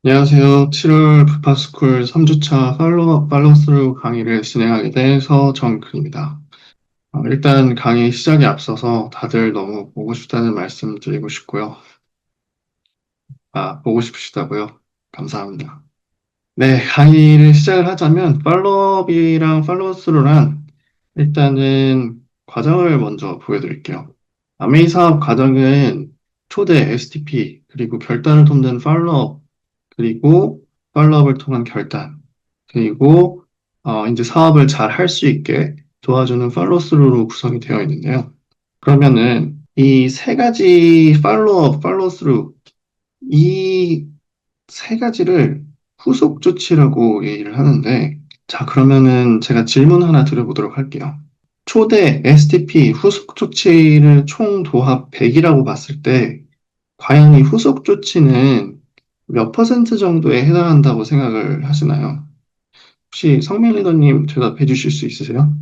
안녕하세요. 7월 부파스쿨 3주차 팔로우스루 강의를 진행하게 된 서정근입니다. 일단 강의 시작에 앞서서 다들 너무 보고 싶다는 말씀 드리고 싶고요. 보고 싶으시다고요? 감사합니다. 네, 강의를 시작을 하자면 팔로업이랑 팔로우스루란 일단은 과정을 먼저 보여드릴게요. 메인 사업 과정은 초대 STP, 그리고 결단을 돕는 팔로업, 그리고 팔로업을 통한 결단, 그리고 이제 사업을 잘 할 수 있게 도와주는 팔로스루로 구성이 되어 있는데요. 그러면은 이 세 가지 팔로업, 팔로스루, 이 세 가지를 후속 조치라고 얘기를 하는데, 자, 그러면은 제가 질문 하나 드려보도록 할게요. 초대 STP 후속 조치를 총 도합 100이라고 봤을 때, 과연 이 후속 조치는 몇 퍼센트 정도에 해당한다고 생각을 하시나요? 혹시 성민 리더님 대답해 주실 수 있으세요?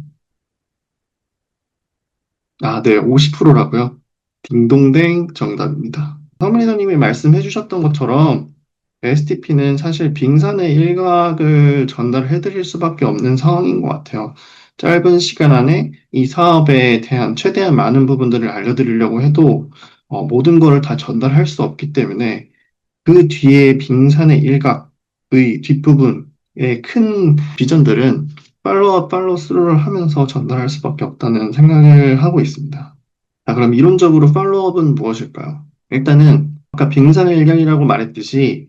네, 50%라고요? 딩동댕 정답입니다. 성민 리더님이 말씀해 주셨던 것처럼 STP는 사실 빙산의 일각을 전달해 드릴 수밖에 없는 상황인 것 같아요. 짧은 시간 안에 이 사업에 대한 최대한 많은 부분들을 알려드리려고 해도 모든 거를 다 전달할 수 없기 때문에 그 뒤에 빙산의 일각의 뒷부분의 큰 비전들은 팔로우업, 팔로우스루를 하면서 전달할 수밖에 없다는 생각을 하고 있습니다. 자, 그럼 이론적으로 팔로우업은 무엇일까요? 일단은 아까 빙산의 일각이라고 말했듯이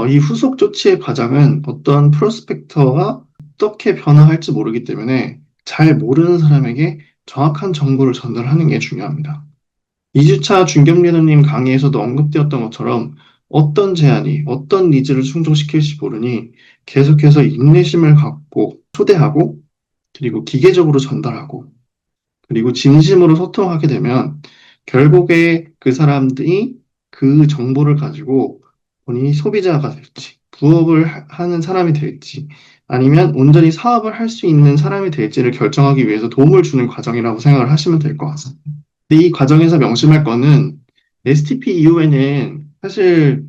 이 후속 조치의 과정은 어떤 프로스펙터가 어떻게 변화할지 모르기 때문에 잘 모르는 사람에게 정확한 정보를 전달하는 게 중요합니다. 2주차 준경리더님 강의에서도 언급되었던 것처럼 어떤 제안이 어떤 니즈를 충족시킬지 모르니 계속해서 인내심을 갖고 초대하고 그리고 기계적으로 전달하고 그리고 진심으로 소통하게 되면 결국에 그 사람들이 그 정보를 가지고 본인이 소비자가 될지 부업을 하는 사람이 될지 아니면 온전히 사업을 할 수 있는 사람이 될지를 결정하기 위해서 도움을 주는 과정이라고 생각을 하시면 될 것 같습니다. 근데 이 과정에서 명심할 거는 STP 이후에는 사실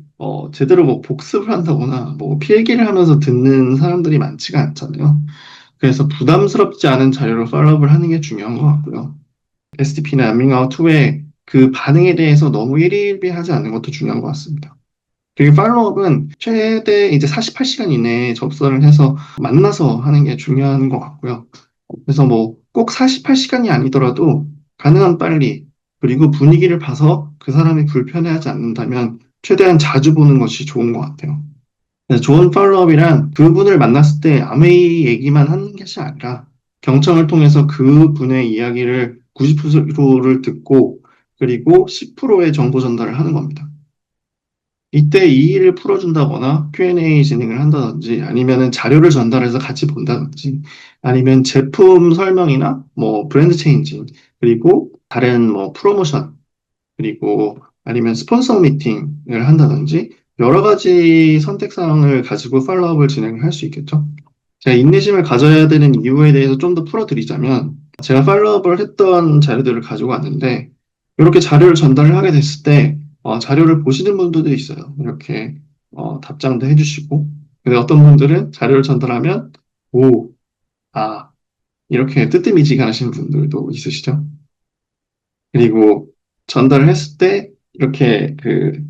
제대로 뭐 복습을 한다거나 뭐 필기를 하면서 듣는 사람들이 많지가 않잖아요. 그래서 부담스럽지 않은 자료로 팔로우업을 하는 게 중요한 것 같고요. STP나 밍아웃 후에 그 반응에 대해서 너무 일희일비하지 않는 것도 중요한 것 같습니다. 그리고 팔로우업은 최대 이제 48시간 이내에 접선을 해서 만나서 하는 게 중요한 것 같고요. 그래서 뭐 꼭 48시간이 아니더라도 가능한 빨리 그리고 분위기를 봐서 그 사람이 불편해하지 않는다면 최대한 자주 보는 것이 좋은 것 같아요. 그래서 좋은 팔로우업이란 그분을 만났을 때 아메이 얘기만 하는 것이 아니라 경청을 통해서 그분의 이야기를 90%를 듣고 그리고 10%의 정보 전달을 하는 겁니다. 이때 이 일을 풀어준다거나 Q&A 진행을 한다든지 아니면은 자료를 전달해서 같이 본다든지 아니면 제품 설명이나 뭐 브랜드 체인지 그리고 다른 뭐 프로모션 그리고 아니면 스폰서 미팅을 한다든지 여러 가지 선택 사항을 가지고 팔로우업을 진행을 할 수 있겠죠. 제가 인내심을 가져야 되는 이유에 대해서 좀 더 풀어드리자면 제가 팔로우업을 했던 자료들을 가지고 왔는데 이렇게 자료를 전달을 하게 됐을 때 자료를 보시는 분들도 있어요. 이렇게 답장도 해주시고 근데 어떤 분들은 자료를 전달하면 오, 아 이렇게 뜨뜻미지근하신 분들도 있으시죠. 그리고 전달을 했을 때 이렇게 그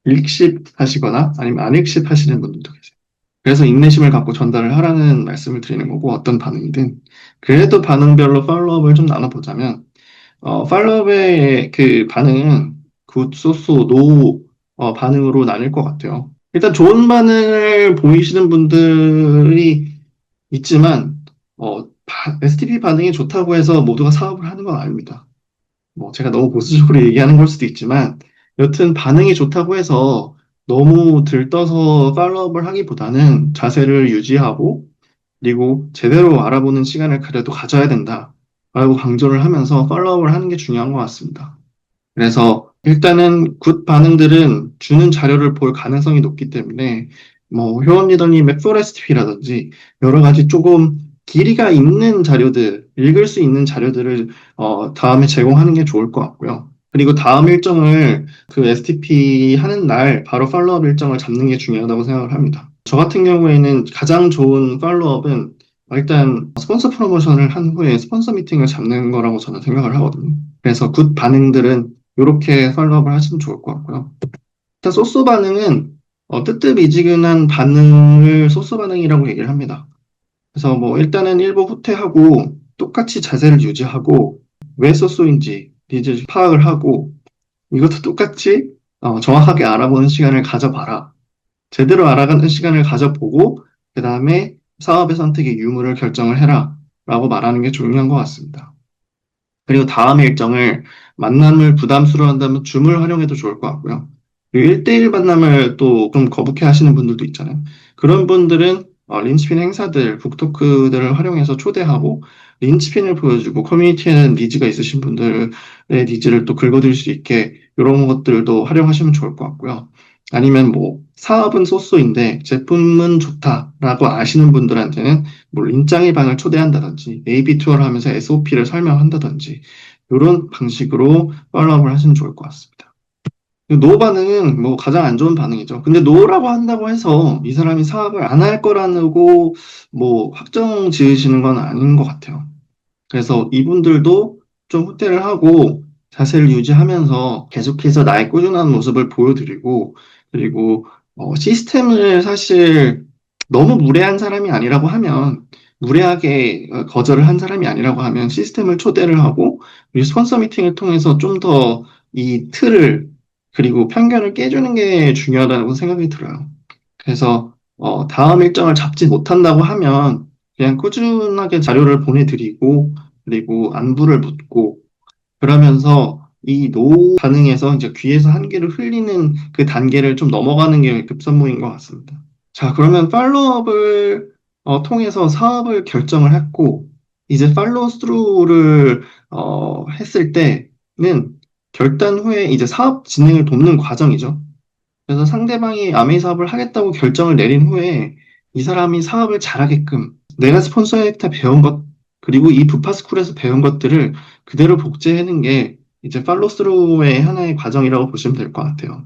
읽씹하시거나 아니면 안 읽씹하시는 분들도 계세요. 그래서 인내심을 갖고 전달을 하라는 말씀을 드리는 거고 어떤 반응이든 그래도 반응별로 팔로우업을 좀 나눠보자면 팔로우업의 그 반응은 굿, 소소, 노 반응으로 나뉠 것 같아요. 일단 좋은 반응을 보이시는 분들이 있지만 STP 반응이 좋다고 해서 모두가 사업을 하는 건 아닙니다. 뭐 제가 너무 보수적으로 얘기하는 걸 수도 있지만 여튼 반응이 좋다고 해서 너무 들떠서 팔로우업을 하기보다는 자세를 유지하고 그리고 제대로 알아보는 시간을 그래도 가져야 된다라고 강조를 하면서 팔로우업을 하는 게 중요한 것 같습니다. 그래서 일단은 굿 반응들은 주는 자료를 볼 가능성이 높기 때문에 뭐 효원 리더님의 포레스트피라든지 여러 가지 조금 길이가 있는 자료들, 읽을 수 있는 자료들을 다음에 제공하는 게 좋을 것 같고요. 그리고 다음 일정을 그 STP 하는 날 바로 팔로업 일정을 잡는 게 중요하다고 생각을 합니다. 저 같은 경우에는 가장 좋은 팔로업은 일단 스폰서 프로모션을 한 후에 스폰서 미팅을 잡는 거라고 저는 생각을 하거든요. 그래서 굿 반응들은 이렇게 팔로업을 하시면 좋을 것 같고요. 일단 소스 반응은 뜨뜻미지근한 반응을 소스 반응이라고 얘기를 합니다. 그래서 뭐 일단은 일부 후퇴하고 똑같이 자세를 유지하고 왜 소스인지 니즈 파악을 하고 이것도 똑같이 정확하게 알아보는 시간을 가져봐라. 제대로 알아가는 시간을 가져보고 그 다음에 사업의 선택의 유무를 결정을 해라 라고 말하는 게 중요한 것 같습니다. 그리고 다음 일정을 만남을 부담스러워 한다면 줌을 활용해도 좋을 것 같고요. 그리고 1대1 만남을 또 좀 거북해 하시는 분들도 있잖아요. 그런 분들은 린치핀 행사들, 북토크들을 활용해서 초대하고 린치핀을 보여주고 커뮤니티에는 니즈가 있으신 분들의 니즈를 또 긁어들 수 있게 이런 것들도 활용하시면 좋을 것 같고요. 아니면 뭐 사업은 소소인데 제품은 좋다라고 아시는 분들한테는 뭐 린짱이 방을 초대한다든지 AB 투어를 하면서 SOP를 설명한다든지 이런 방식으로 팔로우업을 하시면 좋을 것 같습니다. 노 반응은 뭐 가장 안 좋은 반응이죠. 근데 노라고 한다고 해서 이 사람이 사업을 안 할 거라고 뭐 확정 지으시는 건 아닌 것 같아요. 그래서 이분들도 좀 후퇴를 하고 자세를 유지하면서 계속해서 나의 꾸준한 모습을 보여드리고 그리고 시스템을 사실 너무 무례한 사람이 아니라고 하면 무례하게 거절을 한 사람이 아니라고 하면 시스템을 초대를 하고 그리고 스폰서 미팅을 통해서 좀 더 이 틀을 그리고 편견을 깨주는 게 중요하다고 생각이 들어요. 그래서 다음 일정을 잡지 못한다고 하면 그냥 꾸준하게 자료를 보내드리고 그리고 안부를 묻고 그러면서 이 노 반응에서 이제 귀에서 한기를 흘리는 그 단계를 좀 넘어가는 게 급선무인 것 같습니다. 자, 그러면 팔로업을 통해서 사업을 결정을 했고 이제 팔로우 스루를 했을 때는 결단 후에 이제 사업 진행을 돕는 과정이죠. 그래서 상대방이 아메이 사업을 하겠다고 결정을 내린 후에 이 사람이 사업을 잘하게끔 내가 스폰서에다 배운 것, 그리고 이 부파스쿨에서 배운 것들을 그대로 복제하는 게 이제 팔로스루의 하나의 과정이라고 보시면 될 것 같아요.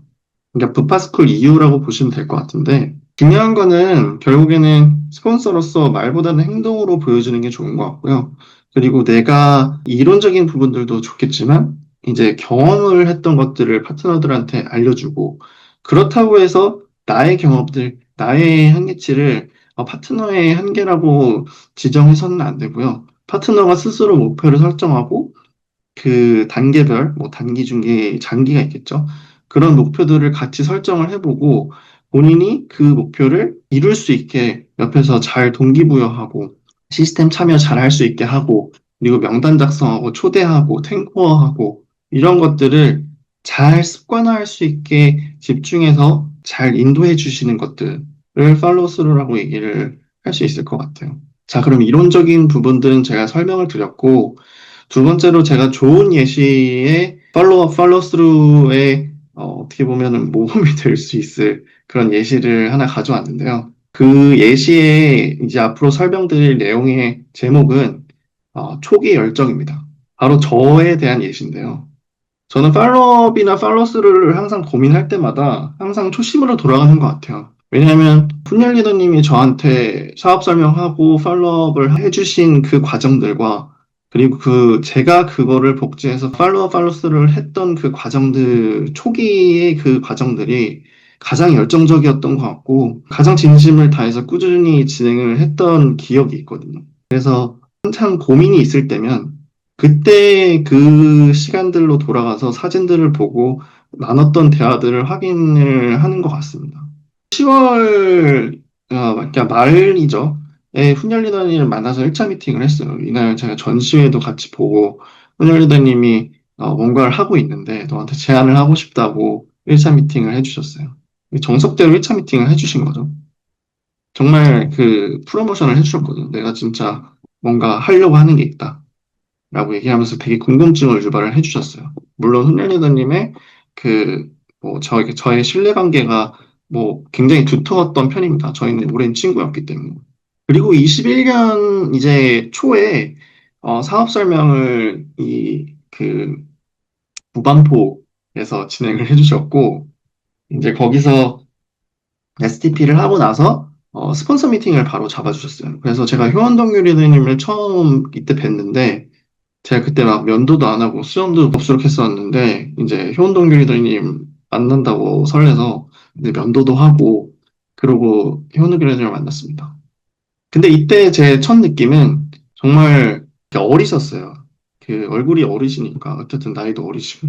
그러니까 부파스쿨 이후라고 보시면 될 것 같은데 중요한 거는 결국에는 스폰서로서 말보다는 행동으로 보여주는 게 좋은 것 같고요. 그리고 내가 이론적인 부분들도 좋겠지만 이제 경험을 했던 것들을 파트너들한테 알려주고 그렇다고 해서 나의 경험들, 나의 한계치를 파트너의 한계라고 지정해서는 안 되고요. 파트너가 스스로 목표를 설정하고 그 단계별, 뭐 단기, 중기, 장기가 있겠죠. 그런 목표들을 같이 설정을 해보고 본인이 그 목표를 이룰 수 있게 옆에서 잘 동기부여하고 시스템 참여 잘 할 수 있게 하고 그리고 명단 작성하고 초대하고 탱코어하고 이런 것들을 잘 습관화할 수 있게 집중해서 잘 인도해 주시는 것들을 팔로우스루라고 얘기를 할 수 있을 것 같아요. 자, 그럼 이론적인 부분들은 제가 설명을 드렸고 두 번째로 제가 좋은 예시의 팔로우업, 팔로우스루의 어떻게 보면은 모범이 될 수 있을 그런 예시를 하나 가져왔는데요. 그 예시의 이제 앞으로 설명드릴 내용의 제목은 초기 열정입니다. 바로 저에 대한 예시인데요. 저는 팔로업이나 팔로스루를 항상 고민할 때마다 항상 초심으로 돌아가는 것 같아요. 왜냐하면 훈열 리더님이 저한테 사업 설명하고 팔로업을 해주신 그 과정들과 그리고 제가 그거를 복제해서 팔로업, 팔로스루를 했던 그 과정들, 초기의 그 과정들이 가장 열정적이었던 것 같고 가장 진심을 다해서 꾸준히 진행을 했던 기억이 있거든요. 그래서 한창 고민이 있을 때면 그때 그 시간들로 돌아가서 사진들을 보고 나눴던 대화들을 확인을 하는 것 같습니다. 10월, 그러니까 말이죠. 에 훈련리더님을 만나서 1차 미팅을 했어요. 이날 제가 전시회도 같이 보고 훈련리더님이 뭔가를 하고 있는데 너한테 제안을 하고 싶다고 1차 미팅을 해주셨어요. 정석대로 1차 미팅을 해주신 거죠. 정말 그 프로모션을 해주셨거든요. 내가 진짜 뭔가 하려고 하는 게 있다. 라고 얘기하면서 되게 궁금증을 유발을 해주셨어요. 물론 훈련리더님의 저의 신뢰관계가 뭐 굉장히 두터웠던 편입니다. 저희는 오랜 친구였기 때문에. 그리고 21년 이제 초에 사업 설명을 구반포에서 진행을 해주셨고, 이제 거기서 STP를 하고 나서 스폰서 미팅을 바로 잡아주셨어요. 그래서 제가 효원동규 리더님을 처음 이때 뵀는데, 제가 그때 막 면도도 안 하고 수염도 덥수룩했었는데, 이제 효원동규 리더님 만난다고 설레서 이제 면도도 하고, 그러고 효원동규 리더님을 만났습니다. 근데 이때 제 첫 느낌은 정말 어리셨어요. 그 얼굴이 어리시니까 어쨌든 나이도 어리시고.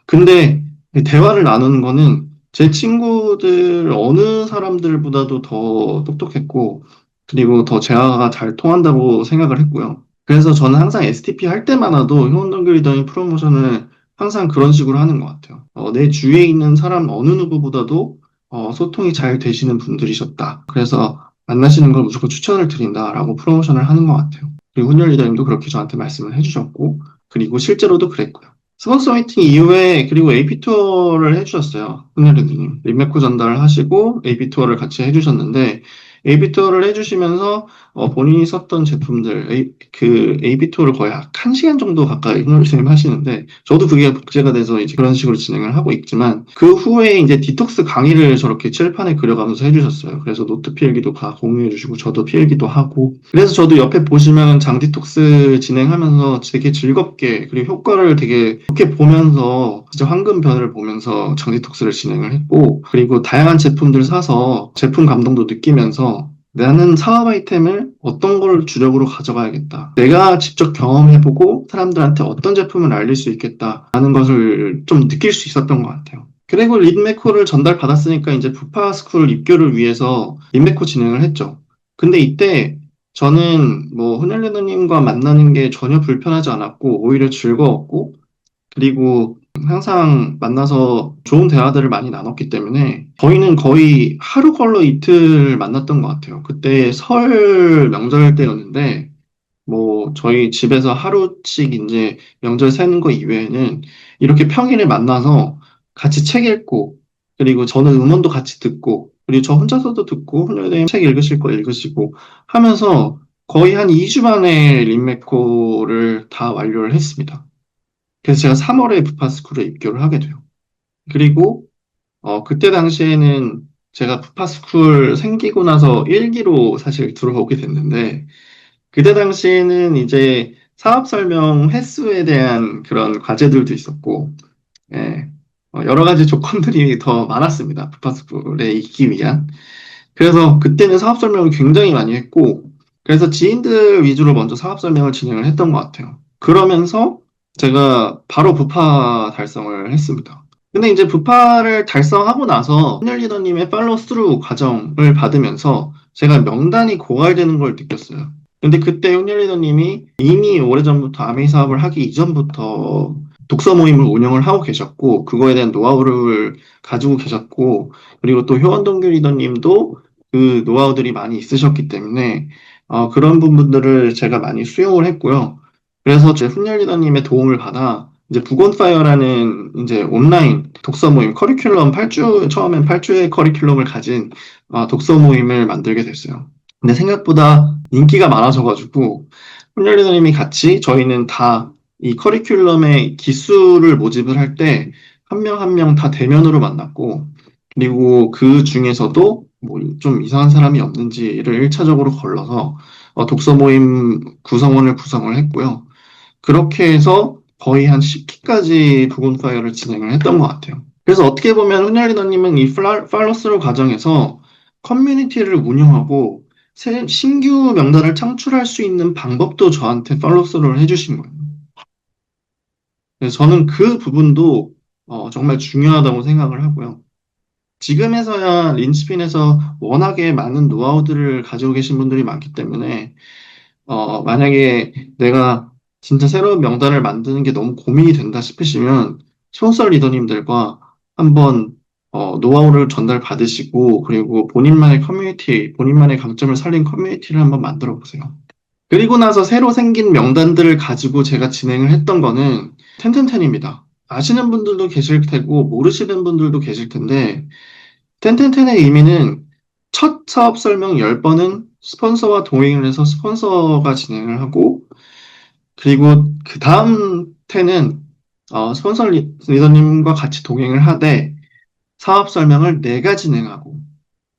근데 대화를 나누는 거는 제 친구들 어느 사람들보다도 더 똑똑했고 그리고 더 대화가 잘 통한다고 생각을 했고요. 그래서 저는 항상 STP 할 때마다도 효원동교 리더의 프로모션을 항상 그런 식으로 하는 것 같아요. 내 주위에 있는 사람 어느 누구보다도 소통이 잘 되시는 분들이셨다. 그래서 만나시는 걸 무조건 추천을 드린다라고 프로모션을 하는 것 같아요. 그리고 훈련 리더님도 그렇게 저한테 말씀을 해주셨고, 그리고 실제로도 그랬고요. 스폰서 미팅 이후에 그리고 AP 투어를 해주셨어요. 훈련 리더님. 립메코 전달을 하시고 AP 투어를 같이 해주셨는데, AP 투어를 해주시면서 본인이 썼던 제품들, 그 AP 투어를 거의 1시간 정도 가까이 훈련 리더님 하시는데, 저도 그게 복제가 돼서 이제 그런 식으로 진행을 하고 있지만, 그 후에 이제 디톡스 강의를 저렇게 칠판에 그려가면서 해주셨어요. 그래서 노트 필기도 다 공유해주시고, 저도 필기도 하고. 그래서 저도 옆에 보시면 장 디톡스 진행하면서 되게 즐겁게, 그리고 효과를 되게 좋게 보면서, 진짜 황금변을 보면서 장 디톡스를 진행을 했고, 그리고 다양한 제품들 사서 제품 감동도 느끼면서, 나는 사업 아이템을 어떤 걸 주력으로 가져가야겠다. 내가 직접 경험해보고 사람들한테 어떤 제품을 알릴 수 있겠다라는 것을 좀 느낄 수 있었던 것 같아요. 그리고 립메코를 전달받았으니까 이제 부파스쿨 입교를 위해서 립메코 진행을 했죠. 근데 이때 저는 뭐 훈련리더님과 만나는 게 전혀 불편하지 않았고 오히려 즐거웠고 그리고 항상 만나서 좋은 대화들을 많이 나눴기 때문에 저희는 거의 하루 걸러 이틀 만났던 것 같아요. 그때 설 명절 때였는데 뭐 저희 집에서 하루씩 이제 명절 새는 거 이외에는 이렇게 평일에 만나서 같이 책 읽고 그리고 저는 음원도 같이 듣고 그리고 저 혼자서도 듣고 훈련님 책 읽으실 거 읽으시고 하면서 거의 한 2주 만에 림메코를 다 완료를 했습니다. 그래서 제가 3월에 부파스쿨에 입교를 하게 돼요. 그리고 그때 당시에는 제가 부파스쿨 생기고 나서 1기로 사실 들어오게 됐는데 그때 당시에는 이제 사업 설명 횟수에 대한 그런 과제들도 있었고, 예, 여러 가지 조건들이 더 많았습니다. 부파스쿨에 있기 위한. 그래서 그때는 사업 설명을 굉장히 많이 했고, 그래서 지인들 위주로 먼저 사업 설명을 진행을 했던 것 같아요. 그러면서 제가 바로 부파 달성을 했습니다. 근데 이제 부파를 달성하고 나서 헌혈 리더님의 팔로우 스루 과정을 받으면서 제가 명단이 고갈되는 걸 느꼈어요. 근데 그때 헌혈 리더님이 이미 오래전부터 아메이 사업을 하기 이전부터 독서 모임을 운영을 하고 계셨고, 그거에 대한 노하우를 가지고 계셨고, 그리고 또 효원동규 리더님도 그 노하우들이 많이 있으셨기 때문에, 그런 부분들을 제가 많이 수용을 했고요. 그래서 제 훈열 리더님의 도움을 받아, 이제 북온파이어라는 이제 온라인 독서 모임 커리큘럼 8주, 처음엔 8주의 커리큘럼을 가진 독서 모임을 만들게 됐어요. 근데 생각보다 인기가 많아져가지고, 훈열 리더님이 같이 저희는 다 이 커리큘럼의 기수를 모집을 할 때 한 명 한 명 다 대면으로 만났고, 그리고 그 중에서도 뭐 좀 이상한 사람이 없는지를 1차적으로 걸러서 독서 모임 구성원을 구성을 했고요. 그렇게 해서 거의 한 10기까지 북온파이어를 진행을 했던 것 같아요. 그래서 어떻게 보면 훈열 리더님은 이 팔로스루 과정에서 커뮤니티를 운영하고 신규 명단을 창출할 수 있는 방법도 저한테 팔로스루를 해주신 거예요. 그래서 저는 그 부분도 정말 중요하다고 생각을 하고요. 지금에서야 린치핀에서 워낙에 많은 노하우들을 가지고 계신 분들이 많기 때문에 만약에 내가 진짜 새로운 명단을 만드는 게 너무 고민이 된다 싶으시면 스폰서 리더님들과 한번 노하우를 전달 받으시고 그리고 본인만의 커뮤니티, 본인만의 강점을 살린 커뮤니티를 한번 만들어 보세요. 그리고 나서 새로 생긴 명단들을 가지고 제가 진행을 했던 거는 텐텐텐입니다. 아시는 분들도 계실 테고 모르시는 분들도 계실 텐데 텐텐텐의 의미는 첫 사업 설명 10번은 스폰서와 동행을 해서 스폰서가 진행을 하고 그리고 그 다음 텐은 스폰서 리더님과 같이 동행을 하되 사업 설명을 내가 진행하고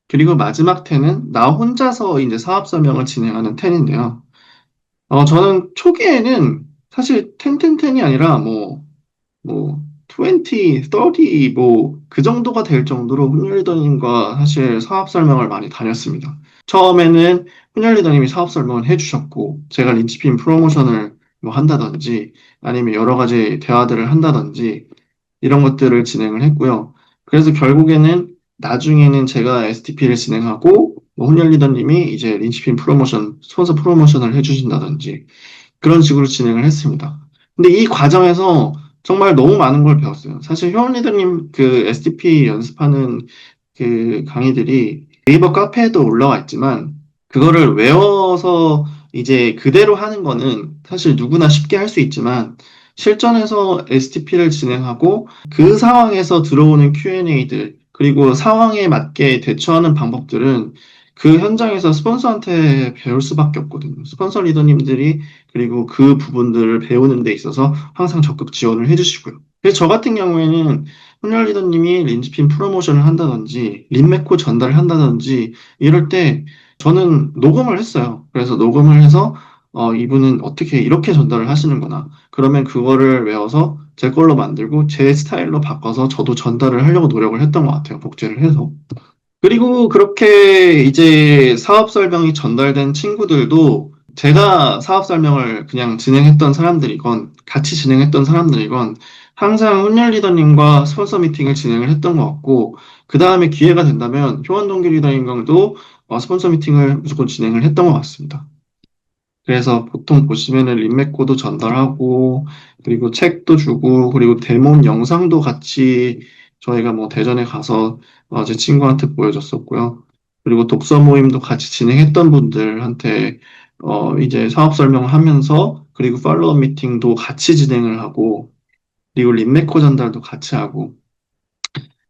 그리고 마지막 텐은 나 혼자서 이제 사업 설명을 진행하는 텐인데요. 저는 초기에는 사실 10, 10, 10이 아니라 뭐, 20, 30, 그 정도가 될 정도로 훈련 리더님과 사실 사업 설명을 많이 다녔습니다. 처음에는 훈련 리더님이 사업 설명을 해주셨고, 제가 린치핀 프로모션을 뭐 한다든지, 아니면 여러 가지 대화들을 한다든지, 이런 것들을 진행을 했고요. 그래서 결국에는 나중에는 제가 STP를 진행하고, 뭐 훈련 리더님이 이제 린치핀 프로모션, 스폰서 프로모션을 해주신다든지, 그런 식으로 진행을 했습니다. 근데 이 과정에서 정말 너무 많은 걸 배웠어요. 사실 효원 리더님 그 SDP 연습하는 그 강의들이 네이버 카페에도 올라와 있지만 그거를 외워서 이제 그대로 하는 거는 사실 누구나 쉽게 할 수 있지만 실전에서 STP를 진행하고 그 상황에서 들어오는 Q&A들 그리고 상황에 맞게 대처하는 방법들은 그 현장에서 스폰서한테 배울 수밖에 없거든요. 스폰서 리더님들이 그리고 그 부분들을 배우는 데 있어서 항상 적극 지원을 해주시고요. 그래서 저 같은 경우에는 훈련 리더님이 린치핀 프로모션을 한다든지, 린메코 전달을 한다든지, 이럴 때 저는 녹음을 했어요. 그래서 녹음을 해서, 이분은 어떻게 이렇게 전달을 하시는구나. 그러면 그거를 외워서 제 걸로 만들고 제 스타일로 바꿔서 저도 전달을 하려고 노력을 했던 것 같아요. 복제를 해서. 그리고 그렇게 이제 사업 설명이 전달된 친구들도 제가 사업 설명을 그냥 진행했던 사람들이건 같이 진행했던 사람들이건 항상 훈련 리더님과 스폰서 미팅을 진행을 했던 것 같고 그 다음에 기회가 된다면 효원 동기 리더님과도 스폰서 미팅을 무조건 진행을 했던 것 같습니다. 그래서 보통 보시면은 린메코도 전달하고, 그리고 책도 주고, 그리고 데모 영상도 같이 저희가 뭐 대전에 가서 제 친구한테 보여줬었고요. 그리고 독서 모임도 같이 진행했던 분들한테 이제 사업 설명을 하면서, 그리고 팔로우 미팅도 같이 진행을 하고, 그리고 린메코 전달도 같이 하고,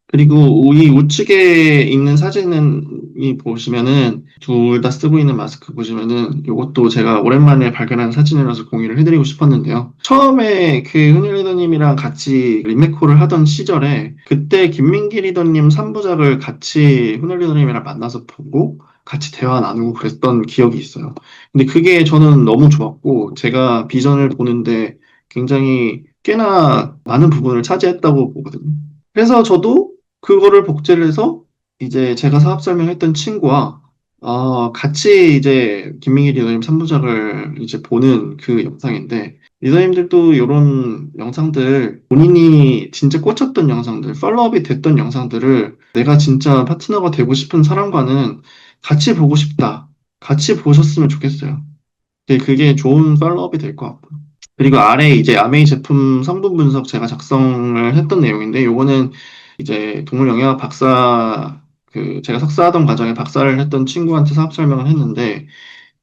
그리고 이 우측에 있는 사진은 이 보시면은 둘 다 쓰고 있는 마스크 보시면은 이것도 제가 오랜만에 발견한 사진이라서 공유를 해드리고 싶었는데요. 처음에 그 흔히 리더님이랑 같이 리메코를 하던 시절에 그때 김민기 리더님 3부작을 같이 흔히 리더님이랑 만나서 보고 같이 대화 나누고 그랬던 기억이 있어요. 근데 그게 저는 너무 좋았고 제가 비전을 보는데 굉장히 꽤나 많은 부분을 차지했다고 보거든요. 그래서 저도 그거를 복제를 해서 이제 제가 사업 설명했던 친구와 같이 이제 김민기 리더님 3부작을 이제 보는 그 영상인데 리더님들도 이런 영상들 본인이 진짜 꽂혔던 영상들, 팔로업이 됐던 영상들을 내가 진짜 파트너가 되고 싶은 사람과는 같이 보고 싶다. 같이 보셨으면 좋겠어요. 그게 좋은 팔로업이 될 것 같고. 그리고 아래 이제 아메이 제품 성분 분석 제가 작성을 했던 내용인데 요거는 이제 동물 영양학 박사 제가 석사하던 과정에 박사를 했던 친구한테 사업 설명을 했는데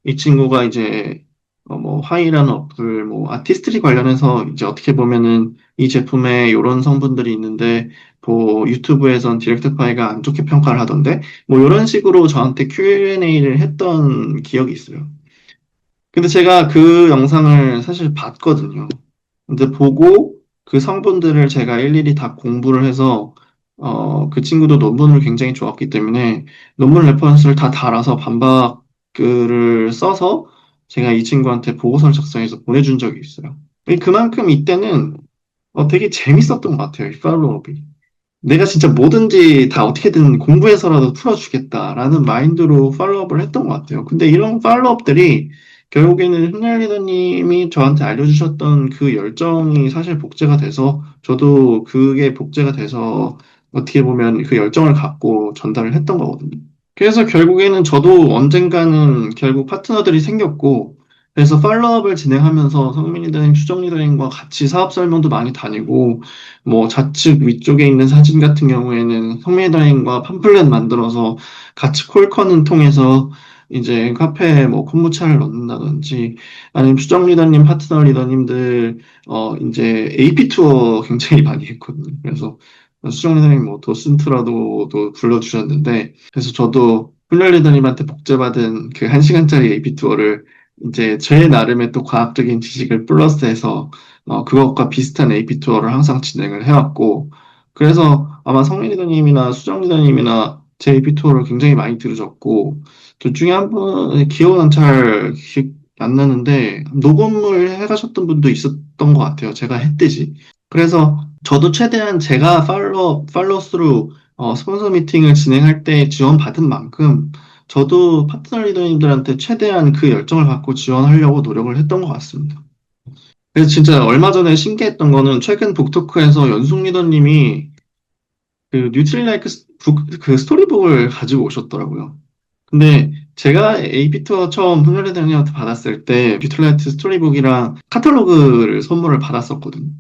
이 친구가 이제 뭐 화이라는 어플 뭐 아티스트리 관련해서 이제 어떻게 보면은 이 제품에 이런 성분들이 있는데 뭐 유튜브에선 디렉트 파이가 안 좋게 평가를 하던데 뭐 이런 식으로 저한테 Q&A를 했던 기억이 있어요. 근데 제가 그 영상을 사실 봤거든요. 근데 보고 그 성분들을 제가 일일이 다 공부를 해서 그 친구도 논문을 굉장히 좋았기 때문에 논문 레퍼런스를 다 달아서 반박 글을 써서 제가 이 친구한테 보고서를 작성해서 보내준 적이 있어요. 그만큼 이때는 되게 재밌었던 것 같아요, 이 팔로우업이. 내가 진짜 뭐든지 다 어떻게든 공부해서라도 풀어주겠다라는 마인드로 팔로우업을 했던 것 같아요. 근데 이런 팔로우업들이 결국에는 흔날 리더님이 저한테 알려주셨던 그 열정이 사실 복제가 돼서 저도 그게 복제가 돼서 어떻게 보면 그 열정을 갖고 전달을 했던 거거든요. 그래서 결국에는 저도 언젠가는 결국 파트너들이 생겼고, 그래서 팔로업을 진행하면서 성민 리더님, 수정 리더님과 같이 사업 설명도 많이 다니고, 뭐 좌측 위쪽에 있는 사진 같은 경우에는 성민 리더님과 팜플렛 만들어서 같이 콜컨을 통해서 이제 카페에 뭐 콤부차를 넣는다든지, 아니면 수정 리더님, 파트너 리더님들, 이제 AP 투어 굉장히 많이 했거든요. 그래서 수정 리더님 뭐 도슨트라도 불러주셨는데, 그래서 저도 훈련 리더님한테 복제받은 그 1시간짜리 AP 투어를 이제 제 나름의 또 과학적인 지식을 플러스해서 그것과 비슷한 AP 투어를 항상 진행을 해왔고, 그래서 아마 성민 리더님이나 수정 리더님이나 제 AP 투어를 굉장히 많이 들으셨고, 둘 중에 한 분의 기억은 잘 기억 안 나는데 녹음을 해가셨던 분도 있었던 것 같아요. 제가 했듯이. 그래서 저도 최대한 제가 팔로우 스루 스폰서 미팅을 진행할 때 지원받은 만큼 저도 파트너 리더님들한테 최대한 그 열정을 갖고 지원하려고 노력을 했던 것 같습니다. 그래서 진짜 얼마 전에 신기했던 거는 최근 북토크에서 연숙 리더님이 그 뉴트릴라이크 그 스토리북을 가지고 오셨더라고요. 근데 제가 AP 투어 처음 훈련 리더님한테 받았을 때 뉴트릴라이트 스토리북이랑 카탈로그를 선물을 받았었거든요.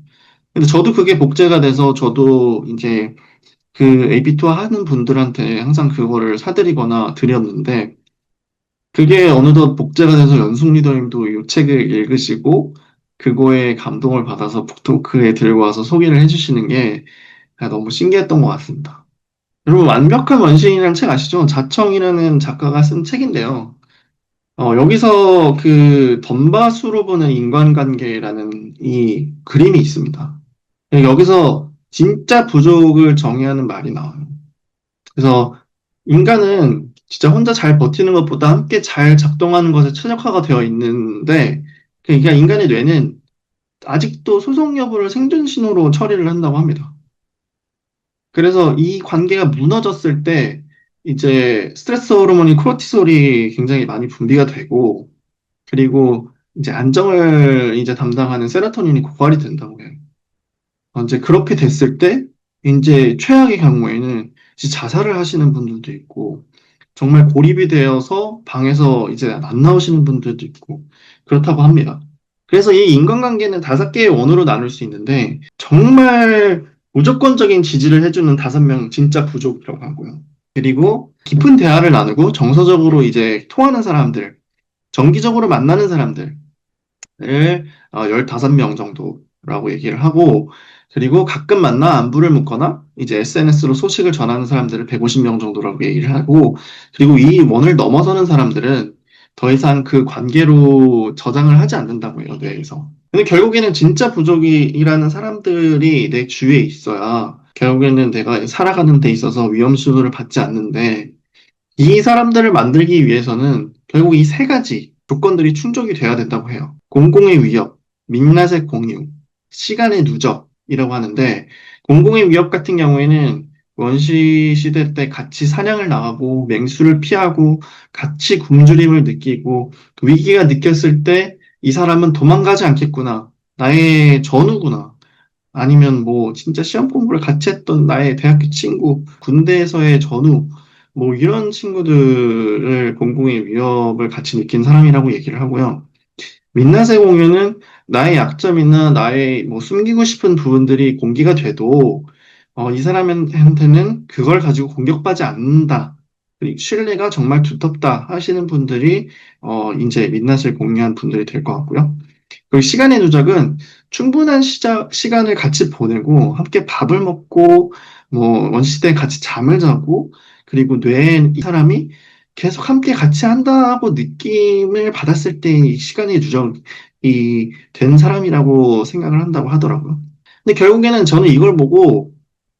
근데 저도 그게 복제가 돼서 저도 이제 그 AP 투어 하는 분들한테 항상 그거를 사드리거나 드렸는데 그게 어느덧 복제가 돼서 연숙 리더님도 이 책을 읽으시고 그거에 감동을 받아서 북토크에 들고 와서 소개를 해주시는 게 너무 신기했던 것 같습니다. 여러분 완벽한 원시인이라는 책 아시죠? 자청이라는 작가가 쓴 책인데요. 여기서 그 덤바수로 보는 인간관계라는 이 그림이 있습니다. 여기서 진짜 부족을 정의하는 말이 나와요. 그래서 인간은 진짜 혼자 잘 버티는 것보다 함께 잘 작동하는 것에 최적화가 되어 있는데, 그러니까 인간의 뇌는 아직도 소송 여부를 생존 신호로 처리를 한다고 합니다. 그래서 이 관계가 무너졌을 때, 이제 스트레스 호르몬인 코르티솔이 굉장히 많이 분비가 되고, 그리고 이제 안정을 이제 담당하는 세로토닌이 고갈이 된다고 해요. 이제 그렇게 됐을 때, 이제 최악의 경우에는 이제 자살을 하시는 분들도 있고, 정말 고립이 되어서 방에서 이제 안 나오시는 분들도 있고, 그렇다고 합니다. 그래서 이 인간관계는 5개의 원으로 나눌 수 있는데, 정말 무조건적인 지지를 해주는 5명 진짜 부족이라고 하고요. 그리고 깊은 대화를 나누고 정서적으로 이제 통하는 사람들, 정기적으로 만나는 사람들, 을 15명 정도라고 얘기를 하고, 그리고 가끔 만나 안부를 묻거나, 이제 SNS로 소식을 전하는 사람들을 150명 정도라고 얘기를 하고, 그리고 이 원을 넘어서는 사람들은 더 이상 그 관계로 저장을 하지 않는다고 해요, 뇌에서. 근데 결국에는 진짜 부족이라는 사람들이 내 주위에 있어야, 결국에는 내가 살아가는 데 있어서 위험 신호를 받지 않는데, 이 사람들을 만들기 위해서는 결국 이 3가지 조건들이 충족이 돼야 된다고 해요. 공공의 위협, 민낯의 공유, 시간의 누적이라고 하는데, 공공의 위협 같은 경우에는 원시 시대 때 같이 사냥을 나가고 맹수를 피하고 같이 굶주림을 느끼고 그 위기가 느꼈을 때 이 사람은 도망가지 않겠구나. 나의 전우구나. 아니면 뭐 진짜 시험 공부를 같이 했던 나의 대학교 친구, 군대에서의 전우, 뭐 이런 친구들을 공공의 위협을 같이 느낀 사람이라고 얘기를 하고요. 민낯의 공유는 나의 약점이나 나의 뭐 숨기고 싶은 부분들이 공개가 돼도 이 사람한테는 그걸 가지고 공격받지 않는다. 그리고 신뢰가 정말 두텁다 하시는 분들이 이제 민낯을 공유한 분들이 될 것 같고요. 그리고 시간의 누적은 충분한 시간을 같이 보내고, 함께 밥을 먹고, 뭐, 원시대에 같이 잠을 자고, 그리고 뇌에 이 사람이 계속 함께 같이 한다고 느낌을 받았을 때 이 시간의 누적이 된 사람이라고 생각을 한다고 하더라고요. 근데 결국에는 저는 이걸 보고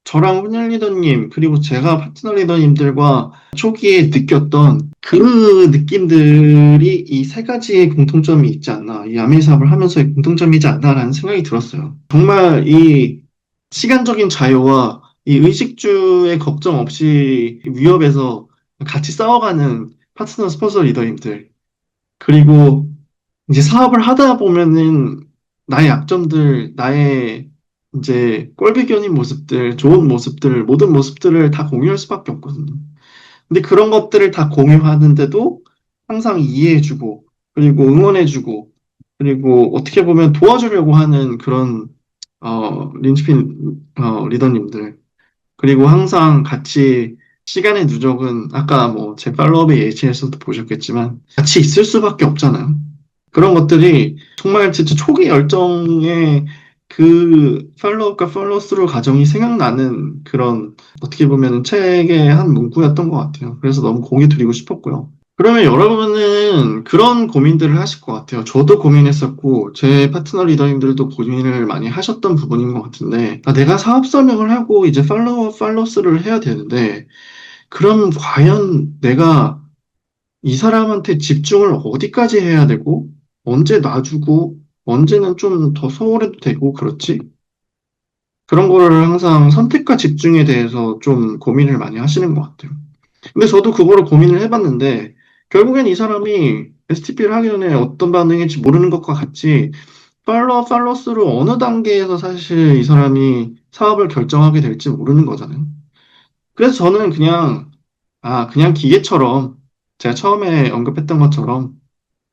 저랑 훈련 리더님, 그리고 제가 파트너 리더님들과 초기에 느꼈던 그 느낌들이 이 3가지의 공통점이 있지 않나, 이 아메이 사업을 하면서의 공통점이지 않나라는 생각이 들었어요. 정말 이 시간적인 자유와 이 의식주의 걱정 없이 위협에서 같이 싸워가는 파트너 스폰서 리더님들, 그리고 이제 사업을 하다 보면은 나의 약점들, 나의 이제 꼴배기인 모습들, 좋은 모습들, 모든 모습들을 다 공유할 수밖에 없거든요. 근데 그런 것들을 다 공유하는데도 항상 이해해주고, 그리고 응원해주고, 그리고 어떻게 보면 도와주려고 하는 그런, 린치핀, 리더님들. 그리고 항상 같이 시간의 누적은 아까 뭐 제 팔로업의 예시에서도 보셨겠지만 같이 있을 수밖에 없잖아요. 그런 것들이 정말 진짜 초기 열정의 그 팔로우업과 팔로우스루 과정이 생각나는 그런 어떻게 보면 책의 한 문구였던 것 같아요. 그래서 너무 공유 드리고 싶었고요. 그러면 여러분은 그런 고민들을 하실 것 같아요. 저도 고민했었고, 제 파트너 리더님들도 고민을 많이 하셨던 부분인 것 같은데, 아, 내가 사업 설명을 하고 이제 팔로스를 해야 되는데, 그럼 과연 내가 이 사람한테 집중을 어디까지 해야 되고, 언제 놔주고, 언제는 좀 더 소홀해도 되고, 그렇지? 그런 거를 항상 선택과 집중에 대해서 좀 고민을 많이 하시는 것 같아요. 근데 저도 그거를 고민을 해봤는데, 결국엔 이 사람이 STP를 하기 전에 어떤 반응일지 모르는 것과 같이, 팔로스로 어느 단계에서 사실 이 사람이 사업을 결정하게 될지 모르는 거잖아요. 그래서 저는 그냥, 그냥 기계처럼, 제가 처음에 언급했던 것처럼,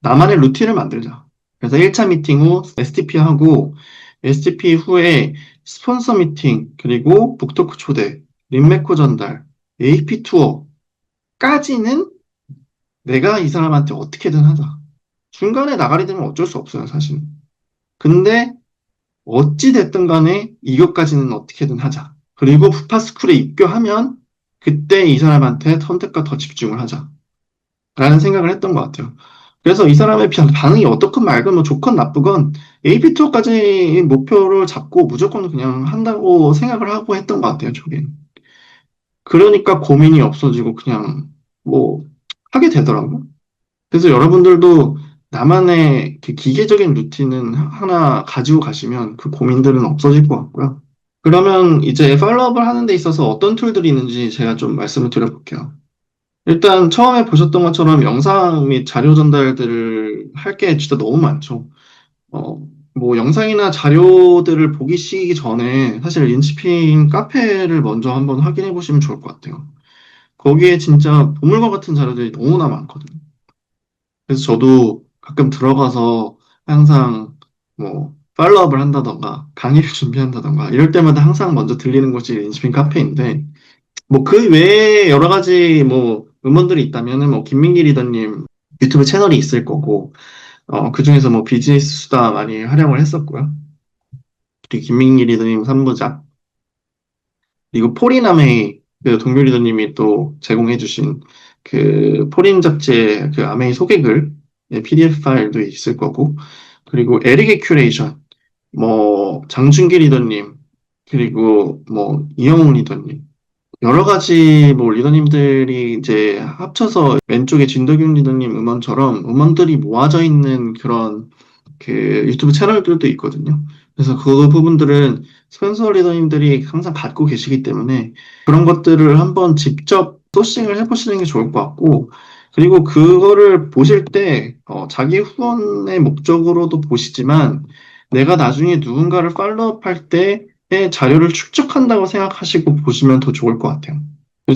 나만의 루틴을 만들자. 그래서 1차 미팅 후 STP 하고, STP 후에 스폰서 미팅, 그리고 북토크 초대, 림메코 전달, AP 투어까지는 내가 이 사람한테 어떻게든 하자. 중간에 나가게 되면 어쩔 수 없어요, 사실. 근데 어찌 됐든 간에 이것까지는 어떻게든 하자. 그리고 부파스쿨에 입교하면 그때 이 사람한테 선택과 더 집중을 하자. 라는 생각을 했던 것 같아요. 그래서 이 사람의 반응이 어떻건 말건 뭐 좋건 나쁘건 AP 투어까지 목표를 잡고 무조건 그냥 한다고 생각을 하고 했던 것 같아요, 저게. 그러니까 고민이 없어지고 그냥 뭐 하게 되더라고요. 그래서 여러분들도 나만의 그 기계적인 루틴은 하나 가지고 가시면 그 고민들은 없어질 것 같고요. 그러면 이제 팔로업을 하는 데 있어서 어떤 툴들이 있는지 제가 좀 말씀을 드려볼게요. 일단 처음에 보셨던 것처럼 영상 및 자료 전달들을 할 게 진짜 너무 많죠. 어, 뭐 영상이나 자료들을 보기 시기 전에 사실 린치핀 카페를 먼저 한번 확인해 보시면 좋을 것 같아요. 거기에 진짜 보물과 같은 자료들이 너무나 많거든요. 그래서 저도 가끔 들어가서 항상 뭐 팔로업을 한다던가 강의를 준비한다던가 이럴 때마다 항상 먼저 들리는 곳이 린치핀 카페인데 뭐 그 외에 여러 가지 뭐 음원들이 있다면은 뭐 김민기 리더님 유튜브 채널이 있을 거고 그 중에서 뭐 비즈니스 수다 많이 활용을 했었고요. 그리고 김민기 리더님 3부작 그리고 포린아메이 그 동료 리더님이 또 제공해주신 그 포린 잡지의 그 아메이 소개글 PDF 파일도 있을 거고 그리고 에릭의 큐레이션 뭐 장준기 리더님 그리고 뭐 이영웅 리더님 여러 가지 뭐 리더님들이 이제 합쳐서 왼쪽에 진덕윤 리더님 음원처럼 음원들이 모아져 있는 그런 그 유튜브 채널들도 있거든요. 그래서 그 부분들은 스펜서 리더님들이 항상 갖고 계시기 때문에 그런 것들을 한번 직접 소싱을 해보시는 게 좋을 것 같고 그리고 그거를 보실 때 자기 후원의 목적으로도 보시지만 내가 나중에 누군가를 팔로우할 때 자료를 축적한다고 생각하시고 보시면 더 좋을 것 같아요.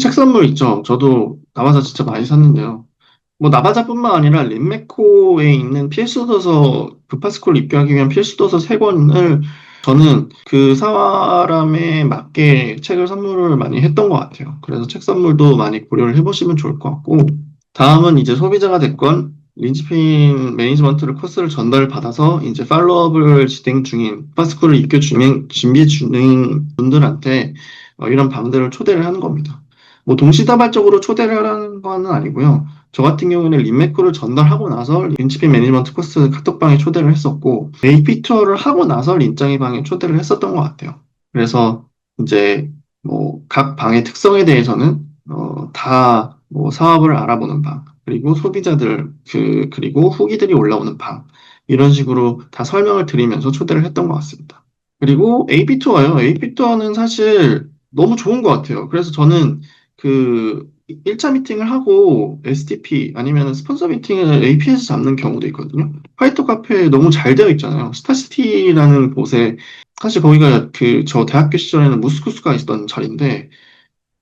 책 선물 있죠. 저도 나바자 진짜 많이 샀는데요. 뭐 나바자뿐만 아니라 린메코에 있는 필수 도서 부파스쿨 입교하기 위한 필수 도서 세 권을 저는 그 사람에 맞게 책을 선물을 많이 했던 것 같아요. 그래서 책 선물도 많이 고려를 해보시면 좋을 것 같고 다음은 이제 소비자가 됐건 린치핀 매니지먼트를 코스를 전달 받아서 이제 팔로업을 진행 중인 파스쿨을 입교 중인 준비 중인 분들한테 이런 방들을 초대를 하는 겁니다. 뭐 동시다발적으로 초대를 하라는 건 아니고요. 저 같은 경우에는 린메코를 전달하고 나서 린치핀 매니지먼트 코스 카톡방에 초대를 했었고 AP 투어를 하고 나서 린짱이 방에 초대를 했었던 것 같아요. 그래서 이제 뭐 각 방의 특성에 대해서는 다 뭐 사업을 알아보는 방, 그리고 소비자들, 그리고 후기들이 올라오는 방, 이런 식으로 다 설명을 드리면서 초대를 했던 것 같습니다. 그리고 AP 투어요. AP 투어는 사실 너무 좋은 것 같아요. 그래서 저는 그 1차 미팅을 하고 STP 아니면 스폰서 미팅을 AP에서 잡는 경우도 있거든요. 화이트 카페에 너무 잘 되어 있잖아요. 스타시티라는 곳에 사실 거기가 그 저 대학교 시절에는 무스쿠스가 있던 자리인데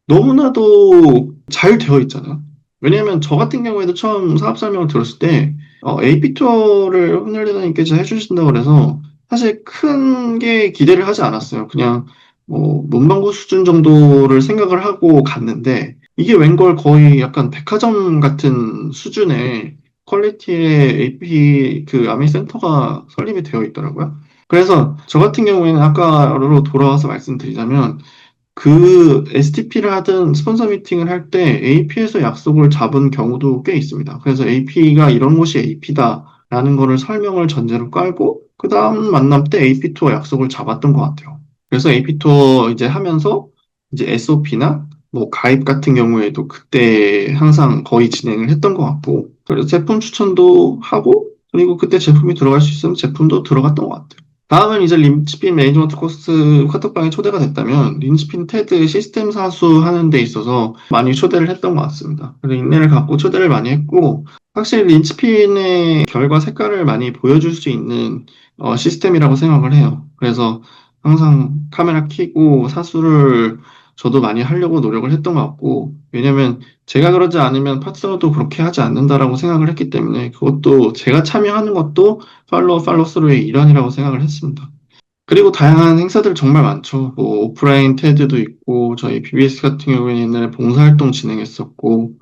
너무나도 잘 되어 있잖아요. 왜냐하면 저 같은 경우에도 처음 사업 설명을 들었을 때 AP 투어를 혼혈 리더님께서 해주신다고 그래서 사실 큰 게 기대를 하지 않았어요. 그냥 뭐 문방구 수준 정도를 생각을 하고 갔는데 이게 웬걸 거의 약간 백화점 같은 수준의 퀄리티의 AP 그 아미 센터가 설립이 되어 있더라고요. 그래서 저 같은 경우에는 아까로 돌아와서 말씀드리자면 그 STP를 하든 스폰서 미팅을 할 때 AP에서 약속을 잡은 경우도 꽤 있습니다. 그래서 AP가 이런 곳이 AP다라는 거를 설명을 전제로 깔고 그 다음 만남 때 AP 투어 약속을 잡았던 것 같아요. 그래서 AP 투어 이제 하면서 이제 SOP나 뭐 가입 같은 경우에도 그때 항상 거의 진행을 했던 것 같고 그래서 제품 추천도 하고 그리고 그때 제품이 들어갈 수 있으면 제품도 들어갔던 것 같아요. 다음은 이제 린치핀 매니지먼트 코스 카톡방에 초대가 됐다면 린치핀 테드 시스템 사수 하는 데 있어서 많이 초대를 했던 것 같습니다. 그래서 인내를 갖고 초대를 많이 했고 확실히 린치핀의 결과 색깔을 많이 보여줄 수 있는 시스템이라고 생각을 해요. 그래서 항상 카메라 켜고 사수를 저도 많이 하려고 노력을 했던 것 같고 왜냐면 제가 그러지 않으면 파트너도 그렇게 하지 않는다라고 생각을 했기 때문에 그것도 제가 참여하는 것도 팔로스루의 일환이라고 생각을 했습니다. 그리고 다양한 행사들 정말 많죠. 뭐 오프라인 테드도 있고 저희 BBS 같은 경우에는 옛날에 봉사활동 진행했었고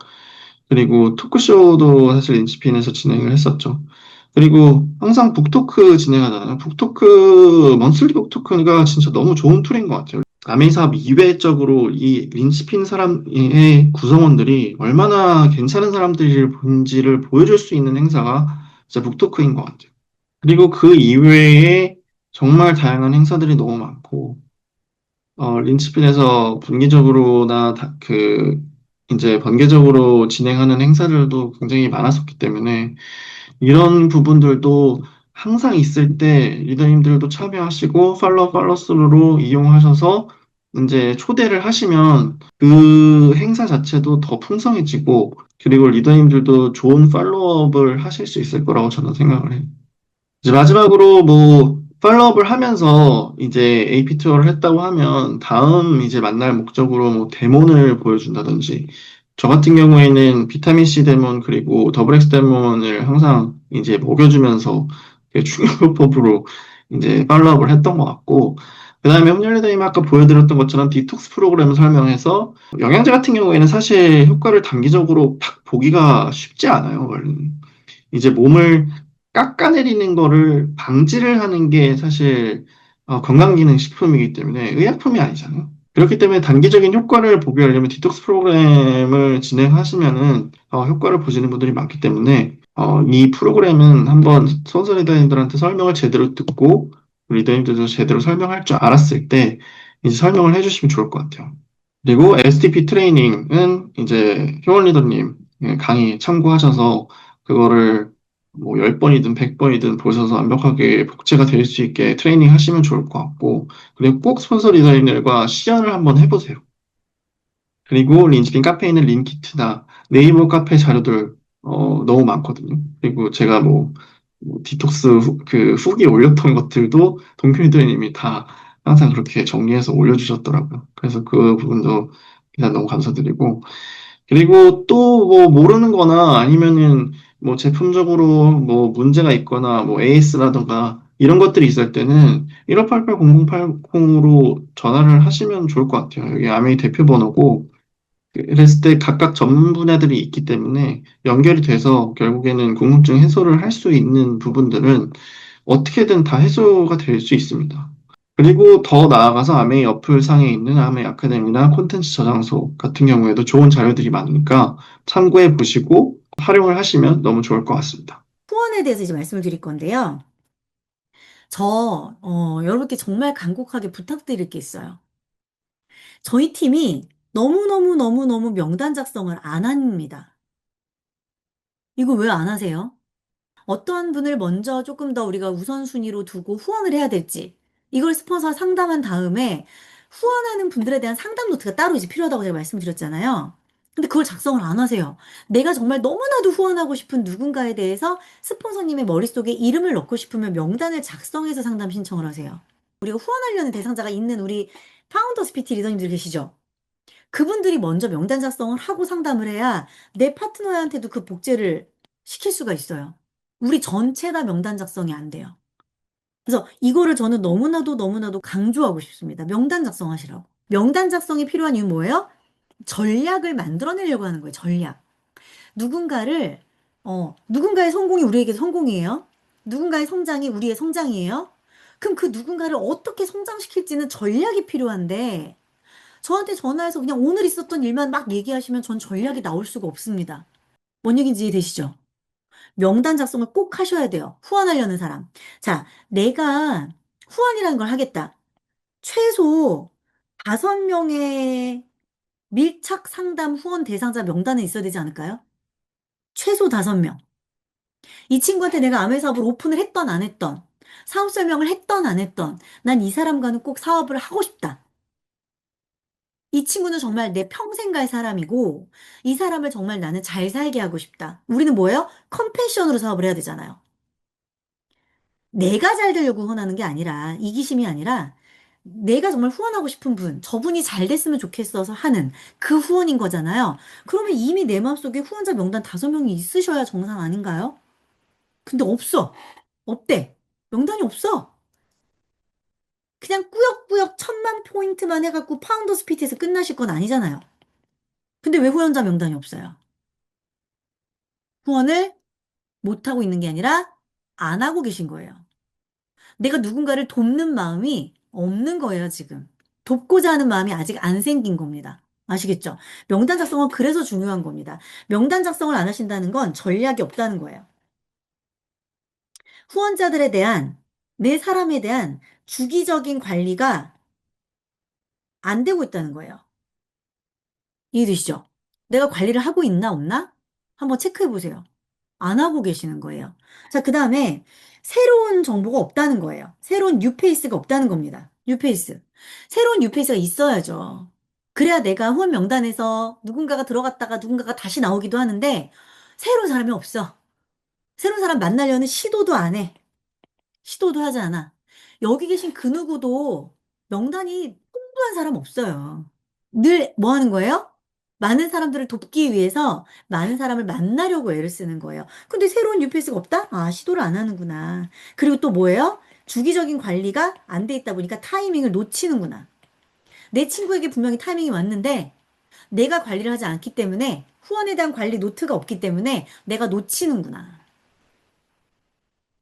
그리고 토크쇼도 사실 인치핀에서 진행을 했었죠. 그리고 항상 북토크 진행하잖아요. 북토크, 먼슬리 북토크가 진짜 너무 좋은 툴인 것 같아요. 아메이 사업 이외적으로 이 린치핀 사람의 구성원들이 얼마나 괜찮은 사람들인지를 보여줄 수 있는 행사가 진짜 북토크인 것 같아요. 그리고 그 이외에 정말 다양한 행사들이 너무 많고, 린치핀에서 분기적으로나 이제 번개적으로 진행하는 행사들도 굉장히 많았었기 때문에, 이런 부분들도 항상 있을 때 리더님들도 참여하시고, 팔로스루로 이용하셔서 이제 초대를 하시면 그 행사 자체도 더 풍성해지고, 그리고 리더님들도 좋은 팔로업을 하실 수 있을 거라고 저는 생각을 해요. 이제 마지막으로 뭐 팔로업을 하면서 이제 AP 투어를 했다고 하면 다음 이제 만날 목적으로 뭐 데몬을 보여준다든지 저 같은 경우에는 비타민 C 데몬 그리고 더블 X 데몬을 항상 이제 먹여주면서 충격요법으로 이제 팔로업을 했던 것 같고 그다음에 혼혈리더님 아까 보여드렸던 것처럼 디톡스 프로그램을 설명해서 영양제 같은 경우에는 사실 효과를 단기적으로 팍 보기가 쉽지 않아요. 원래. 이제 몸을 깎아내리는 거를 방지를 하는 게 사실 건강기능식품이기 때문에 의약품이 아니잖아요. 그렇기 때문에 단기적인 효과를 보기 위하려면 디톡스 프로그램을 진행하시면은 효과를 보시는 분들이 많기 때문에 이 프로그램은 한번 스폰서 리더님들한테 설명을 제대로 듣고 리더님들도 제대로 설명할 줄 알았을 때 이제 설명을 해주시면 좋을 것 같아요. 그리고 STP 트레이닝은 이제 효원 리더님 강의 참고하셔서 그거를 뭐 10번이든 100번이든 보셔서 완벽하게 복제가 될 수 있게 트레이닝 하시면 좋을 것 같고 그리고 꼭 스폰서 리더님들과 시연을 한번 해보세요. 그리고 린치핀 카페에는 린키트나 네이버 카페 자료들 너무 많거든요. 그리고 제가 뭐 디톡스 그 후기 올렸던 것들도 동표이드님이 다 항상 그렇게 정리해서 올려주셨더라고요. 그래서 그 부분도 일단 너무 감사드리고 그리고 또 뭐 모르는 거나 아니면은 뭐 제품적으로 뭐 문제가 있거나 뭐 AS라던가 이런 것들이 있을 때는 1588-0080으로 전화를 하시면 좋을 것 같아요. 여기 아메이 대표 번호고 그랬을 때 각각 전문 분야들이 있기 때문에 연결이 돼서 결국에는 궁금증 해소를 할 수 있는 부분들은 어떻게든 다 해소가 될 수 있습니다. 그리고 더 나아가서 아메이 어플 상에 있는 아메이 아카데미나 콘텐츠 저장소 같은 경우에도 좋은 자료들이 많으니까 참고해 보시고 활용을 하시면 너무 좋을 것 같습니다. 후원에 대해서 이제 말씀을 드릴 건데요. 여러분께 정말 간곡하게 부탁드릴 게 있어요. 저희 팀이 너무너무너무너무 명단 작성을 안 합니다. 이거 왜 안 하세요? 어떤 분을 먼저 조금 더 우리가 우선순위로 두고 후원을 해야 될지, 이걸 스폰서 상담한 다음에 후원하는 분들에 대한 상담 노트가 따로 이제 필요하다고 제가 말씀드렸잖아요. 근데 그걸 작성을 안 하세요. 내가 정말 너무나도 후원하고 싶은 누군가에 대해서 스폰서님의 머릿속에 이름을 넣고 싶으면 명단을 작성해서 상담 신청을 하세요. 우리가 후원하려는 대상자가 있는 우리 파운더스 PT 리더님들 계시죠? 그분들이 먼저 명단 작성을 하고 상담을 해야 내 파트너한테도 그 복제를 시킬 수가 있어요. 우리 전체 다 명단 작성이 안 돼요. 그래서 이거를 저는 너무나도 너무나도 강조하고 싶습니다. 명단 작성하시라고. 명단 작성이 필요한 이유는 뭐예요? 전략을 만들어내려고 하는 거예요. 전략. 누군가를 누군가의 성공이 우리에게 성공이에요. 누군가의 성장이 우리의 성장이에요. 그럼 그 누군가를 어떻게 성장시킬지는 전략이 필요한데 저한테 전화해서 그냥 오늘 있었던 일만 막 얘기하시면 전 전략이 나올 수가 없습니다. 뭔 얘기인지 이해되시죠? 명단 작성을 꼭 하셔야 돼요. 후원하려는 사람. 자, 내가 후원이라는 걸 하겠다. 최소 5명의 밀착 상담 후원 대상자 명단에 있어야 되지 않을까요? 최소 5명. 이 친구한테 내가 아메 사업을 오픈을 했던 안 했던, 사업 설명을 했던 안 했던, 난 이 사람과는 꼭 사업을 하고 싶다. 이 친구는 정말 내 평생 갈 사람이고, 이 사람을 정말 나는 잘 살게 하고 싶다. 우리는 뭐예요? 컴패션으로 사업을 해야 되잖아요. 내가 잘 되려고 후원하는 게 아니라, 이기심이 아니라, 내가 정말 후원하고 싶은 분, 저분이 잘 됐으면 좋겠어서 하는 그 후원인 거잖아요. 그러면 이미 내 마음속에 후원자 명단 5명이 있으셔야 정상 아닌가요? 근데 없어. 없대. 명단이 없어. 그냥 꾸역꾸역 1,000만 포인트만 해갖고 파운더스 PT에서 끝나실 건 아니잖아요. 근데 왜 후원자 명단이 없어요? 후원을 못하고 있는 게 아니라 안 하고 계신 거예요. 내가 누군가를 돕는 마음이 없는 거예요, 지금. 돕고자 하는 마음이 아직 안 생긴 겁니다. 아시겠죠? 명단 작성은 그래서 중요한 겁니다. 명단 작성을 안 하신다는 건 전략이 없다는 거예요. 후원자들에 대한, 내 사람에 대한 주기적인 관리가 안 되고 있다는 거예요. 이해되시죠? 내가 관리를 하고 있나 없나? 한번 체크해 보세요. 안 하고 계시는 거예요. 자, 그 다음에 새로운 정보가 없다는 거예요. 새로운 뉴페이스가 없다는 겁니다. 뉴페이스. 새로운 뉴페이스가 있어야죠. 그래야 내가 후원 명단에서 누군가가 들어갔다가 누군가가 다시 나오기도 하는데 새로운 사람이 없어. 새로운 사람 만나려는 시도도 안 해. 시도도 하지 않아. 여기 계신 그 누구도 명단이 풍부한 사람 없어요. 늘 뭐 하는 거예요? 많은 사람들을 돕기 위해서 많은 사람을 만나려고 애를 쓰는 거예요. 근데 새로운 뉴페이스가 없다? 아, 시도를 안 하는구나. 그리고 또 뭐예요? 주기적인 관리가 안 돼 있다 보니까 타이밍을 놓치는구나. 내 친구에게 분명히 타이밍이 왔는데 내가 관리를 하지 않기 때문에 후원에 대한 관리 노트가 없기 때문에 내가 놓치는구나.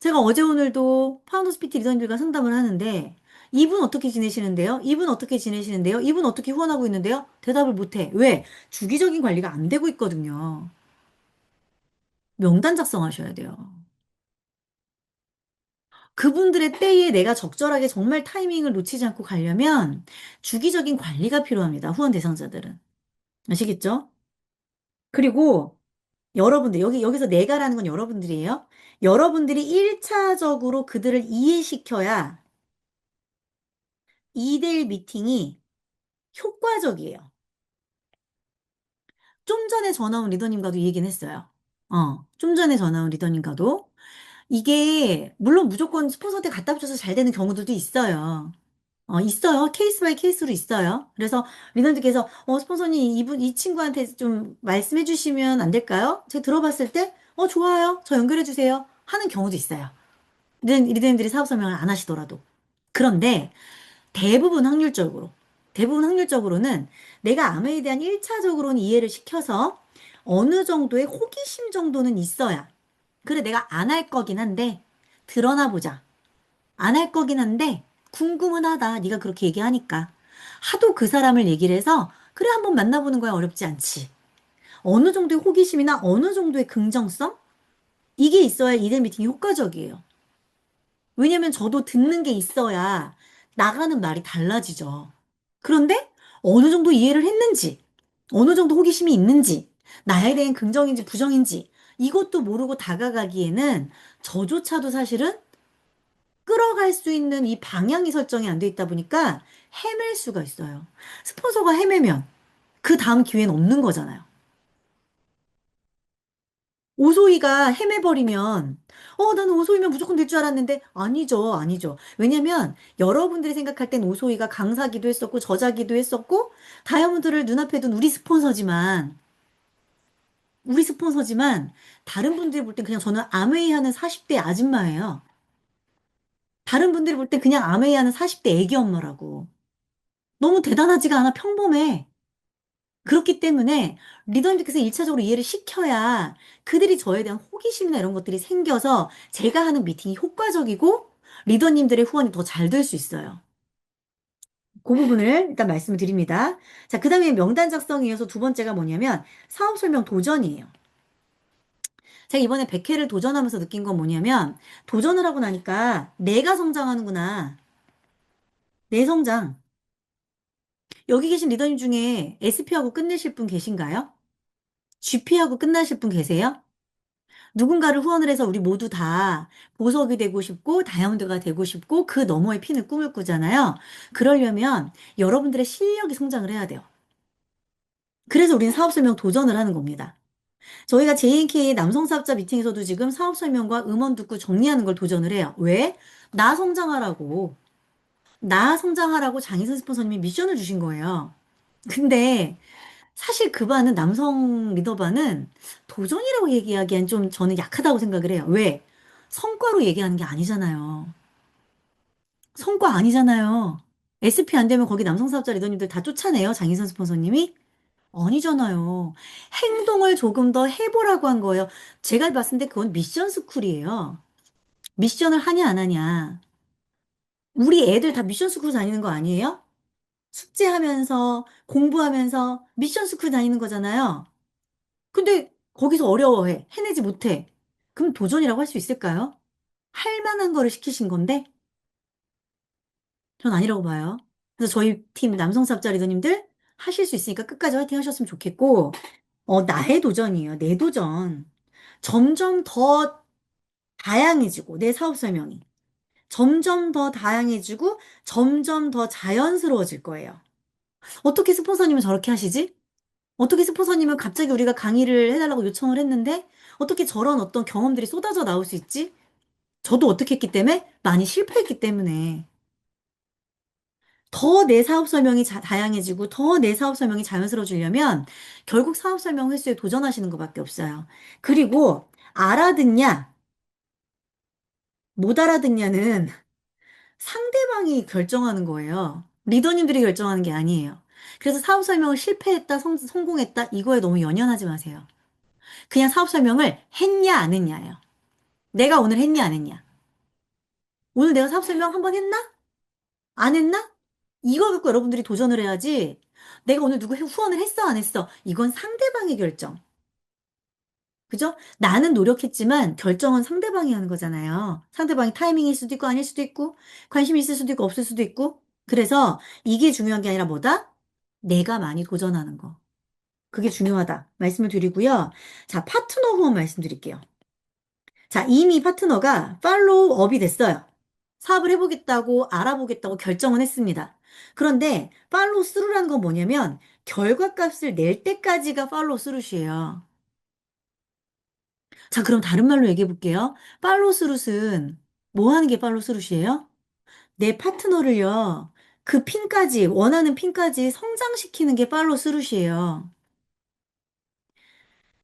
제가 어제 오늘도 파운더스 PT 리더님들과 상담을 하는데 이분 어떻게 지내시는데요? 이분 어떻게 지내시는데요? 이분 어떻게 후원하고 있는데요? 대답을 못해. 왜? 주기적인 관리가 안 되고 있거든요. 명단 작성하셔야 돼요. 그분들의 때에 내가 적절하게 정말 타이밍을 놓치지 않고 가려면 주기적인 관리가 필요합니다. 후원 대상자들은. 아시겠죠? 그리고 여러분들, 여기서 내가라는 건 여러분들이에요. 여러분들이 1차적으로 그들을 이해시켜야 2대1 미팅이 효과적이에요. 좀 전에 전화 온 리더님과도 이 얘기는 했어요. 좀 전에 전화 온 리더님과도. 이게, 물론 무조건 스폰서한테 갖다 붙여서 잘 되는 경우들도 있어요. 있어요. 케이스 바이 케이스로 있어요. 그래서 리더님께서, 스폰서님, 이 친구한테 좀 말씀해 주시면 안 될까요? 제가 들어봤을 때, 좋아요. 저 연결해 주세요. 하는 경우도 있어요. 리더님들이 사업 설명을 안 하시더라도. 그런데, 대부분 확률적으로, 대부분 확률적으로는 내가 암에 대한 1차적으로는 이해를 시켜서 어느 정도의 호기심 정도는 있어야. 그래, 내가 안 할 거긴 한데, 드러나 보자. 안 할 거긴 한데, 궁금은 하다. 네가 그렇게 얘기하니까. 하도 그 사람을 얘기를 해서, 그래, 한번 만나보는 거야 어렵지 않지. 어느 정도의 호기심이나 어느 정도의 긍정성? 이게 있어야 이대 미팅이 효과적이에요. 왜냐면 저도 듣는 게 있어야 나가는 말이 달라지죠. 그런데 어느 정도 이해를 했는지, 어느 정도 호기심이 있는지, 나에 대한 긍정인지 부정인지, 이것도 모르고 다가가기에는 저조차도 사실은 끌어갈 수 있는 이 방향이 설정이 안 돼 있다 보니까 헤맬 수가 있어요. 스폰서가 헤매면 그 다음 기회는 없는 거잖아요. 오소이가 헤매버리면, 나는 오소이면 무조건 될 줄 알았는데, 아니죠, 아니죠. 왜냐면, 여러분들이 생각할 땐 오소이가 강사기도 했었고, 저자기도 했었고, 다이아몬드를 눈앞에 둔 우리 스폰서지만, 다른 분들이 볼 땐 그냥 저는 아메이 하는 40대 아줌마예요. 다른 분들이 볼 땐 그냥 아메이 하는 40대 애기 엄마라고. 너무 대단하지가 않아, 평범해. 그렇기 때문에 리더님들께서 1차적으로 이해를 시켜야 그들이 저에 대한 호기심이나 이런 것들이 생겨서 제가 하는 미팅이 효과적이고 리더님들의 후원이 더 잘 될 수 있어요. 그 부분을 일단 말씀을 드립니다. 자, 그 다음에 명단 작성에 이어서 두 번째가 뭐냐면 사업 설명 도전이에요. 제가 이번에 100회를 도전하면서 느낀 건 뭐냐면 도전을 하고 나니까 내가 성장하는구나. 내 성장. 여기 계신 리더님 중에 SP하고 끝내실 분 계신가요? GP하고 끝나실 분 계세요? 누군가를 후원을 해서 우리 모두 다 보석이 되고 싶고 다이아몬드가 되고 싶고 그 너머에 피는 꿈을 꾸잖아요. 그러려면 여러분들의 실력이 성장을 해야 돼요. 그래서 우리는 사업 설명 도전을 하는 겁니다. 저희가 JNK 남성 사업자 미팅에서도 지금 사업 설명과 음원 듣고 정리하는 걸 도전을 해요. 왜? 나 성장하라고. 나 성장하라고 장희선 스폰서님이 미션을 주신 거예요. 근데 사실 그 반은 남성 리더반은 도전이라고 얘기하기엔 좀 저는 약하다고 생각을 해요. 왜? 성과로 얘기하는 게 아니잖아요. 성과 아니잖아요. SP 안 되면 거기 남성 사업자 리더님들 다 쫓아내요. 장희선 스폰서님이? 아니잖아요. 행동을 조금 더 해보라고 한 거예요. 제가 봤을 때 그건 미션 스쿨이에요. 미션을 하냐 안 하냐. 우리 애들 다 미션 스쿨 다니는 거 아니에요? 숙제하면서 공부하면서 미션 스쿨 다니는 거잖아요. 근데 거기서 어려워해. 해내지 못해. 그럼 도전이라고 할 수 있을까요? 할 만한 거를 시키신 건데? 전 아니라고 봐요. 그래서 저희 팀 남성 사업자 리더님들 하실 수 있으니까 끝까지 화이팅 하셨으면 좋겠고, 나의 도전이에요. 내 도전. 점점 더 다양해지고, 내 사업 설명이. 점점 더 다양해지고, 점점 더 자연스러워질 거예요. 어떻게 스폰서님은 저렇게 하시지? 어떻게 스폰서님은 갑자기 우리가 강의를 해달라고 요청을 했는데, 어떻게 저런 어떤 경험들이 쏟아져 나올 수 있지? 저도 어떻게 했기 때문에? 많이 실패했기 때문에. 더 내 사업 설명이 다양해지고, 더 내 사업 설명이 자연스러워지려면, 결국 사업 설명 횟수에 도전하시는 것밖에 없어요. 그리고, 알아듣냐, 못 알아듣냐는 상대방이 결정하는 거예요. 리더님들이 결정하는 게 아니에요. 그래서 사업 설명을 실패했다, 성공했다, 이거에 너무 연연하지 마세요. 그냥 사업 설명을 했냐, 안 했냐예요. 내가 오늘 했냐, 안 했냐. 오늘 내가 사업 설명 한번 했나? 안 했나? 이거 갖고 여러분들이 도전을 해야지. 내가 오늘 누구 후원을 했어, 안 했어? 이건 상대방의 결정. 그죠? 나는 노력했지만 결정은 상대방이 하는 거잖아요. 상대방이 타이밍일 수도 있고 아닐 수도 있고 관심이 있을 수도 있고 없을 수도 있고. 그래서 이게 중요한 게 아니라 뭐다? 내가 많이 도전하는 거. 그게 중요하다. 말씀을 드리고요. 자, 파트너 후원 말씀드릴게요. 자, 이미 파트너가 팔로우업이 됐어요. 사업을 해보겠다고 알아보겠다고 결정은 했습니다. 그런데 팔로우 스루라는 건 뭐냐면 결과값을 낼 때까지가 팔로우 스루시예요. 자, 그럼 다른 말로 얘기해 볼게요. 팔로우 스루스는 뭐 하는 게 팔로우 스루시예요? 내 파트너를요. 그 핀까지 원하는 핀까지 성장시키는 게 팔로우 스루시예요.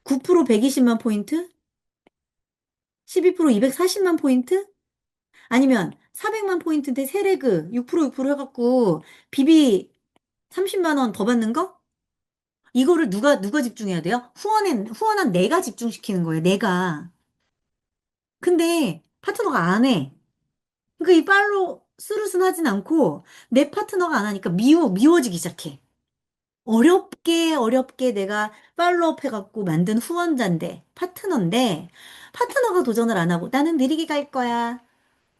9% 120만 포인트? 12% 240만 포인트? 아니면 400만 포인트인데 세레그 6% 6% 해갖고 비비 30만 원 더 받는 거? 이거를 누가 집중해야 돼요? 후원한 내가 집중시키는 거예요, 내가. 근데 파트너가 안 해. 그러니까 이 팔로 스루스는 하진 않고 내 파트너가 안 하니까 미워지기 시작해. 어렵게 내가 팔로업 해갖고 만든 후원자인데, 파트너인데, 파트너가 도전을 안 하고 나는 느리게 갈 거야.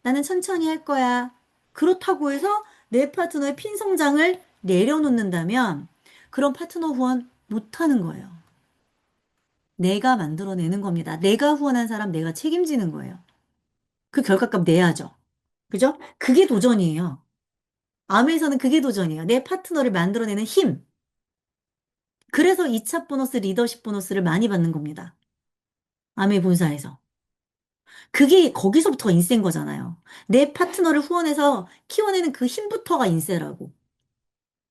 나는 천천히 할 거야. 그렇다고 해서 내 파트너의 핀 성장을 내려놓는다면 그런 파트너 후원 못 하는 거예요. 내가 만들어내는 겁니다. 내가 후원한 사람 내가 책임지는 거예요. 그 결과값 내야죠. 그죠? 그게 도전이에요. 암에서는 그게 도전이에요. 내 파트너를 만들어내는 힘. 그래서 2차 보너스, 리더십 보너스를 많이 받는 겁니다. 암의 본사에서. 그게 거기서부터 인세인 거잖아요. 내 파트너를 후원해서 키워내는 그 힘부터가 인세라고.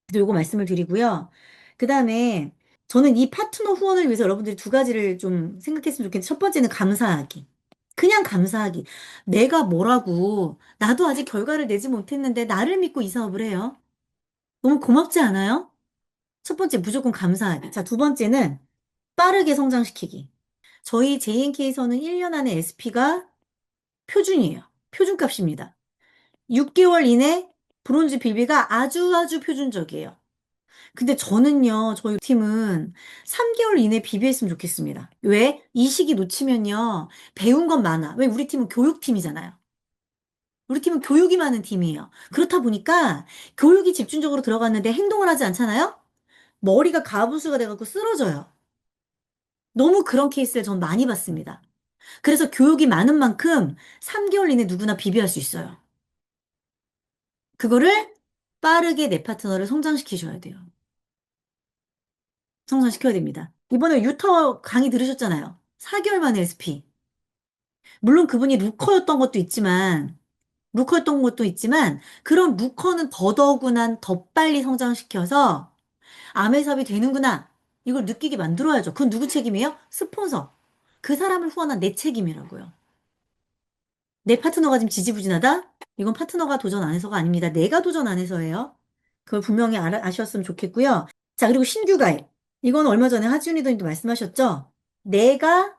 그래서 요거 말씀을 드리고요. 그 다음에 저는 이 파트너 후원을 위해서 여러분들이 두 가지를 좀 생각했으면 좋겠는데 첫 번째는 감사하기. 그냥 감사하기. 내가 뭐라고 나도 아직 결과를 내지 못했는데 나를 믿고 이 사업을 해요. 너무 고맙지 않아요? 첫 번째 무조건 감사하기. 자, 두 번째는 빠르게 성장시키기. 저희 JNK에서는 1년 안에 SP가 표준이에요. 표준값입니다. 6개월 이내 브론즈 빌비가 아주 아주 표준적이에요. 근데 저는요, 저희 팀은 3개월 이내 비비했으면 좋겠습니다. 왜? 이 시기 놓치면요, 배운 건 많아. 왜? 우리 팀은 교육팀이잖아요. 우리 팀은 교육이 많은 팀이에요. 그렇다 보니까 교육이 집중적으로 들어갔는데 행동을 하지 않잖아요? 머리가 가부수가 돼갖고 쓰러져요. 너무 그런 케이스를 전 많이 봤습니다. 그래서 교육이 많은 만큼 3개월 이내 누구나 비비할 수 있어요. 그거를 빠르게 내 파트너를 성장시키셔야 돼요. 성장시켜야 됩니다. 이번에 유터 강의 들으셨잖아요. 4개월 만에 SP. 물론 그분이 루커였던 것도 있지만, 그런 루커는 더더구나 더 빨리 성장시켜서 아메삽이 되는구나. 이걸 느끼게 만들어야죠. 그건 누구 책임이에요? 스폰서. 그 사람을 후원한 내 책임이라고요. 내 파트너가 지금 지지부진하다? 이건 파트너가 도전 안 해서가 아닙니다. 내가 도전 안 해서예요. 그걸 분명히 아셨으면 좋겠고요. 자, 그리고 신규 가입. 이건 얼마 전에 하지훈 리더님도 말씀하셨죠? 내가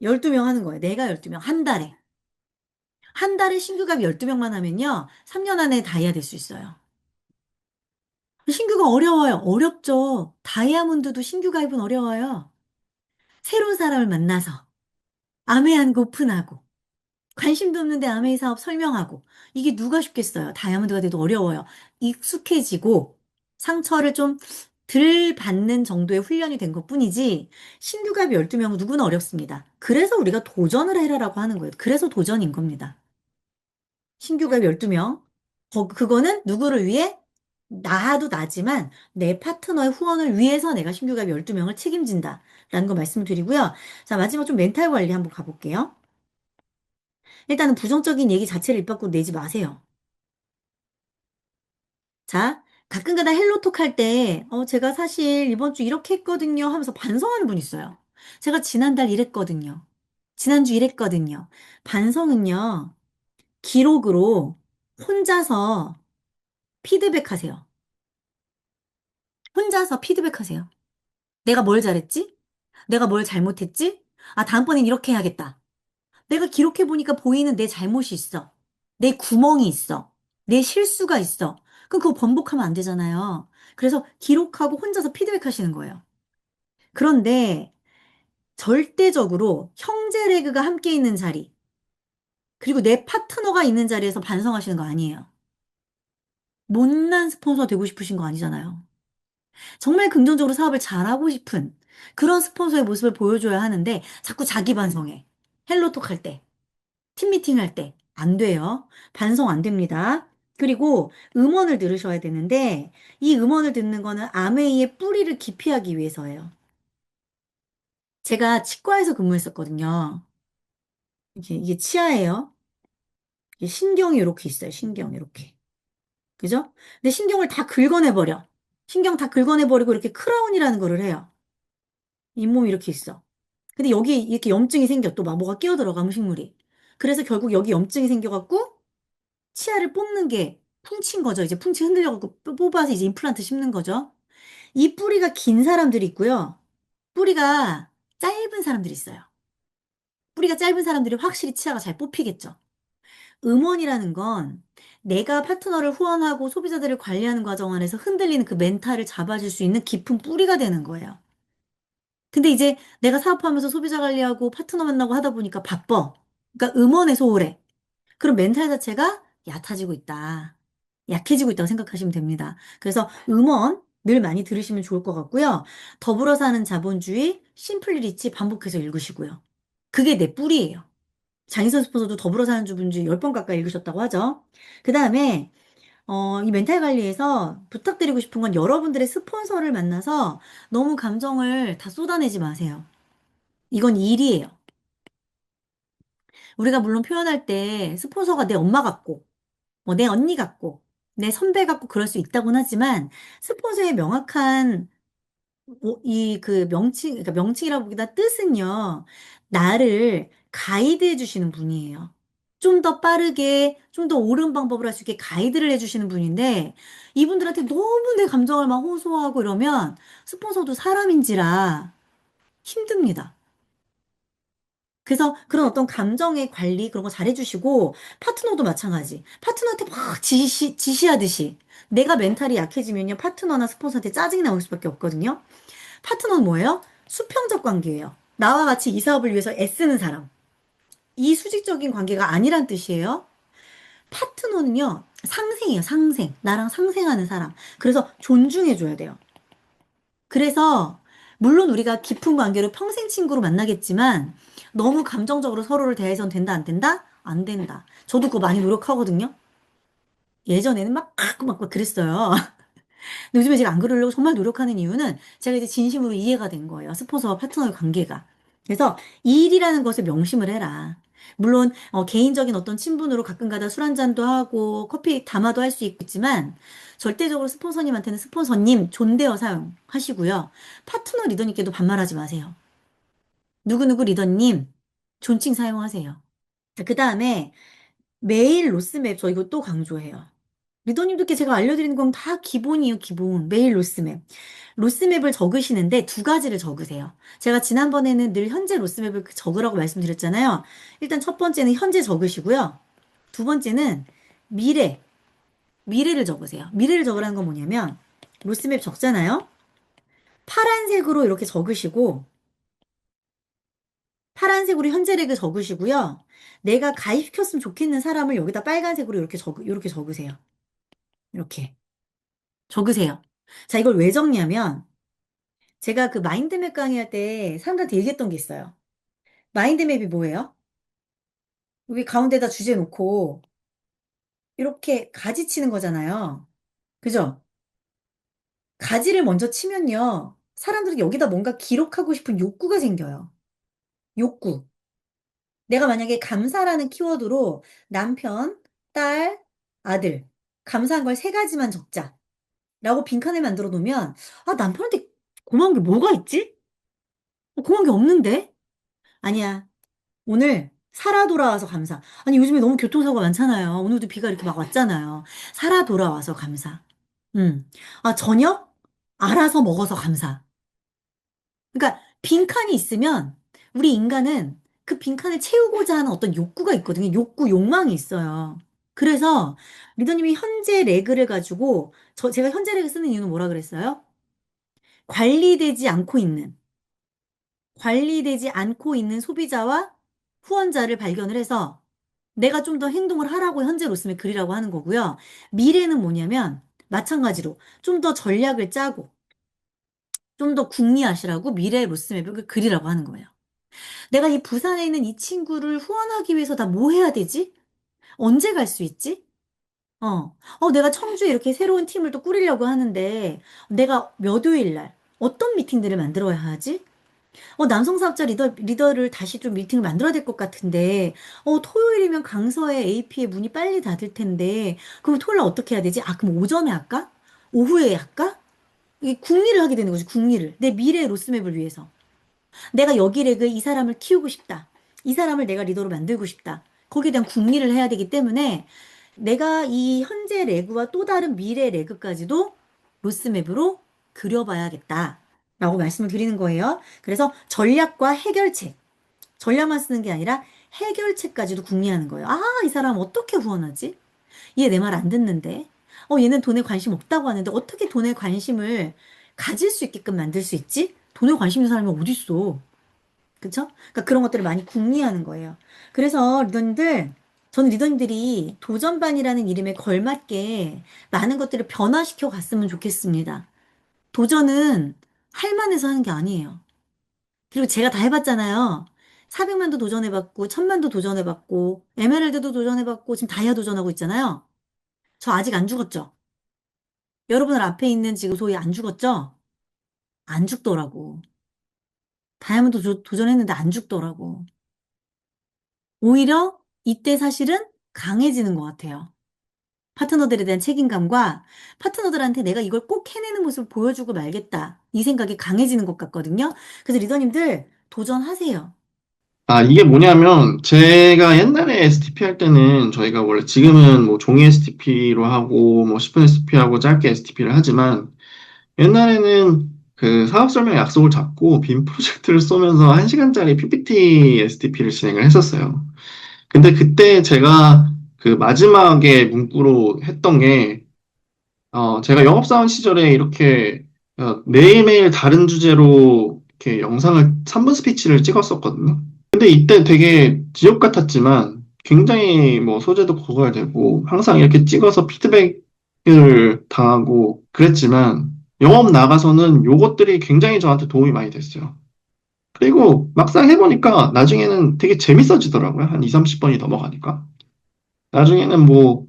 12명 하는 거예요. 내가 12명. 한 달에. 한 달에 신규 가입 12명만 하면요. 3년 안에 다이아 될 수 있어요. 신규가 어려워요. 어렵죠. 다이아몬드도 신규 가입은 어려워요. 새로운 사람을 만나서 아메한 거 오픈하고 관심도 없는데 아메이 사업 설명하고 이게 누가 쉽겠어요. 다이아몬드가 돼도 어려워요. 익숙해지고 상처를 좀 덜 받는 정도의 훈련이 된 것뿐이지 신규 가입 12명은 누구나 어렵습니다. 그래서 우리가 도전을 해라라고 하는 거예요. 그래서 도전인 겁니다. 신규가 12명. 그거는 누구를 위해? 나도 나지만 내 파트너의 후원을 위해서 내가 신규가 12명을 책임진다. 라는 거 말씀드리고요. 자, 마지막 좀 멘탈 관리 한번 가볼게요. 일단은 부정적인 얘기 자체를 입 밖으로 내지 마세요. 자, 가끔가다 헬로톡 할 때, 제가 사실 이번 주 이렇게 했거든요 하면서 반성하는 분 있어요. 제가 지난달 이랬거든요. 지난주 이랬거든요. 반성은요, 기록으로 혼자서 피드백 하세요. 혼자서 피드백 하세요. 내가 뭘 잘했지? 내가 뭘 잘못했지? 아, 다음번엔 이렇게 해야겠다. 내가 기록해보니까 보이는 내 잘못이 있어. 내 구멍이 있어. 내 실수가 있어. 그럼 그거 번복하면 안 되잖아요. 그래서 기록하고 혼자서 피드백 하시는 거예요. 그런데 절대적으로 형제 레그가 함께 있는 자리, 그리고 내 파트너가 있는 자리에서 반성하시는 거 아니에요. 못난 스폰서 되고 싶으신 거 아니잖아요. 정말 긍정적으로 사업을 잘하고 싶은 그런 스폰서의 모습을 보여줘야 하는데 자꾸 자기 반성해. 헬로톡 할 때, 팀미팅 할 때. 안 돼요. 반성 안 됩니다. 그리고 음원을 들으셔야 되는데 이 음원을 듣는 거는 아메이의 뿌리를 기피하기 위해서예요. 제가 치과에서 근무했었거든요. 이게 치아예요. 이게 신경이 이렇게 있어요. 신경 이렇게. 그죠? 근데 신경을 다 긁어내버려. 신경 다 긁어내버리고 이렇게 크라운이라는 거를 해요. 잇몸이 이렇게 있어. 근데 여기 이렇게 염증이 생겨. 또 막 뭐가 끼어들어가, 음식물이. 그래서 결국 여기 염증이 생겨갖고 치아를 뽑는 게 풍치인 거죠. 이제 풍치 흔들려갖고 뽑아서 이제 임플란트 심는 거죠. 이 뿌리가 긴 사람들이 있고요. 뿌리가 짧은 사람들이 있어요. 뿌리가 짧은 사람들이 확실히 치아가 잘 뽑히겠죠. 음원이라는 건 내가 파트너를 후원하고 소비자들을 관리하는 과정 안에서 흔들리는 그 멘탈을 잡아줄 수 있는 깊은 뿌리가 되는 거예요. 근데 이제 내가 사업하면서 소비자 관리하고 파트너 만나고 하다 보니까 바빠. 그러니까 음원에 소홀해. 그럼 멘탈 자체가 얕아지고 있다. 약해지고 있다고 생각하시면 됩니다. 그래서 음원 늘 많이 들으시면 좋을 것 같고요. 더불어 사는 자본주의, 심플리 리치 반복해서 읽으시고요. 그게 내 뿌리예요. 장인선 스폰서도 더불어 사는 자본주의 10번 가까이 읽으셨다고 하죠. 그 다음에 이 멘탈 관리에서 부탁드리고 싶은 건 여러분들의 스폰서를 만나서 너무 감정을 다 쏟아내지 마세요. 이건 일이에요. 우리가 물론 표현할 때 스폰서가 내 엄마 같고, 뭐 내 언니 같고, 내 선배 같고 그럴 수 있다고는 하지만 스폰서의 명확한 이 그 명칭, 그러니까 명칭이라고 보기보다 뜻은요, 나를 가이드해 주시는 분이에요. 좀 더 빠르게, 좀 더 옳은 방법을 할 수 있게 가이드를 해주시는 분인데, 이분들한테 너무 내 감정을 막 호소하고 이러면 스폰서도 사람인지라 힘듭니다. 그래서 그런 어떤 감정의 관리 그런 거 잘해주시고 파트너도 마찬가지. 파트너한테 막 지시하듯이 내가 멘탈이 약해지면요 파트너나 스폰서한테 짜증이 나올 수밖에 없거든요. 파트너는 뭐예요? 수평적 관계예요. 나와 같이 이 사업을 위해서 애쓰는 사람. 이 수직적인 관계가 아니란 뜻이에요. 파트너는요 상생이에요. 상생. 나랑 상생하는 사람. 그래서 존중해줘야 돼요. 그래서 물론 우리가 깊은 관계로 평생 친구로 만나겠지만 너무 감정적으로 서로를 대해선 된다, 안 된다? 안 된다. 저도 그거 많이 노력하거든요. 예전에는 막 그랬어요. 근데 요즘에 제가 안 그러려고 정말 노력하는 이유는 제가 이제 진심으로 이해가 된 거예요. 스폰서와 파트너의 관계가. 그래서 이 일이라는 것을 명심을 해라. 물론 개인적인 어떤 친분으로 가끔가다 술 한잔도 하고 커피 담아도 할 수 있지만 절대적으로 스폰서님한테는 스폰서님 존대어 사용하시고요. 파트너 리더님께도 반말하지 마세요. 누구누구 리더님 존칭 사용하세요. 그 다음에 매일 로스맵 저 이거 또 강조해요. 리더님들께 제가 알려드리는 건 다 기본이에요, 기본. 매일 로스맵. 로스맵을 적으시는데 두 가지를 적으세요. 제가 지난번에는 늘 현재 로스맵을 적으라고 말씀드렸잖아요. 일단 첫 번째는 현재 적으시고요. 두 번째는 미래, 미래를 적으세요. 미래를 적으라는 건 뭐냐면, 로스맵 적잖아요. 파란색으로 이렇게 적으시고, 파란색으로 현재 렉을 적으시고요. 내가 가입시켰으면 좋겠는 사람을 여기다 빨간색으로 이렇게 적으세요. 이렇게. 적으세요. 자, 이걸 왜 적냐면, 제가 그 마인드맵 강의할 때 사람들한테 얘기했던 게 있어요. 마인드맵이 뭐예요? 여기 가운데다 주제 놓고 이렇게 가지 치는 거잖아요. 그죠? 가지를 먼저 치면요. 사람들이 여기다 뭔가 기록하고 싶은 욕구가 생겨요. 욕구. 내가 만약에 감사라는 키워드로 남편, 딸, 아들, 감사한 걸 세 가지만 적자. 라고 빈칸을 만들어 놓으면, 아, 남편한테 고마운 게 뭐가 있지? 고마운 게 없는데? 아니야. 오늘 살아 돌아와서 감사. 아니, 요즘에 너무 교통사고가 많잖아요. 오늘도 비가 이렇게 막 왔잖아요. 살아 돌아와서 감사. 아, 저녁? 알아서 먹어서 감사. 그러니까 빈칸이 있으면 우리 인간은 그 빈칸을 채우고자 하는 어떤 욕구가 있거든요. 욕망이 있어요. 그래서 리더님이 현재 레그를 가지고 제가 현재 레그 쓰는 이유는 뭐라 그랬어요? 관리되지 않고 있는 관리되지 않고 있는 소비자와 후원자를 발견을 해서 내가 좀 더 행동을 하라고 현재 로스맵 그리라고 하는 거고요. 미래는 뭐냐면 마찬가지로 좀 더 전략을 짜고 좀 더 궁리하시라고 미래 로스맵을 그리라고 하는 거예요. 내가 이 부산에 있는 이 친구를 후원하기 위해서 나 뭐 해야 되지? 언제 갈 수 있지? 내가 청주에 이렇게 새로운 팀을 또 꾸리려고 하는데 내가 몇 요일 날 어떤 미팅들을 만들어야 하지? 남성 사업자 리더를 다시 좀 미팅을 만들어야 될 것 같은데, 토요일이면 강서에 AP에 문이 빨리 닫을 텐데, 그럼 토요일 날 어떻게 해야 되지? 아, 그럼 오전에 할까? 오후에 할까? 이게 궁리를 하게 되는 거지, 궁리를. 내 미래의 로스맵을 위해서. 내가 여기 렉을 이 사람을 키우고 싶다. 이 사람을 내가 리더로 만들고 싶다. 거기에 대한 궁리를 해야 되기 때문에 내가 이 현재 레그와 또 다른 미래 레그까지도 로스맵으로 그려봐야겠다. 라고 말씀을 드리는 거예요. 그래서 전략과 해결책. 전략만 쓰는 게 아니라 해결책까지도 궁리하는 거예요. 아, 이 사람 어떻게 후원하지? 얘 내 말 안 듣는데. 얘는 돈에 관심 없다고 하는데 어떻게 돈에 관심을 가질 수 있게끔 만들 수 있지? 돈에 관심 있는 사람이 어딨어. 그쵸? 그러니까 그런 것들을 많이 궁리하는 거예요. 그래서 저는 리더님들이 도전반이라는 이름에 걸맞게 많은 것들을 변화시켜 갔으면 좋겠습니다. 도전은 할 만해서 하는 게 아니에요. 그리고 제가 다 해봤잖아요. 400만도 도전해봤고, 1000만도 도전해봤고, 에메랄드도 도전해봤고, 지금 다이아 도전하고 있잖아요. 저 아직 안 죽었죠? 여러분들 앞에 있는 지금 소위 안 죽었죠? 안 죽더라고. 다이아몬드 도전했는데 안 죽더라고. 오히려 이때 사실은 강해지는 것 같아요. 파트너들에 대한 책임감과 파트너들한테 내가 이걸 꼭 해내는 모습을 보여주고 말겠다. 이 생각이 강해지는 것 같거든요. 그래서 리더님들 도전하세요. 아, 이게 뭐냐면, 제가 옛날에 STP 할 때는 저희가 원래 지금은 뭐 종이 STP로 하고, 뭐 10분 STP 하고 짧게 STP를 하지만, 옛날에는 그 사업 설명 약속을 잡고 빔 프로젝트를 쏘면서 1시간짜리 PPT STP를 진행을 했었어요. 근데 그때 제가 그 마지막에 문구로 했던 게, 제가 영업사원 시절에 이렇게 매일매일 다른 주제로 이렇게 영상을 3분 스피치를 찍었었거든요. 근데 이때 되게 지옥 같았지만 굉장히 뭐 소재도 고갈되고 항상 이렇게 찍어서 피드백을 당하고 그랬지만 영업 나가서는 요것들이 굉장히 저한테 도움이 많이 됐어요. 그리고 막상 해보니까 나중에는 되게 재밌어지더라고요. 한 2, 30번이 넘어가니까. 나중에는 뭐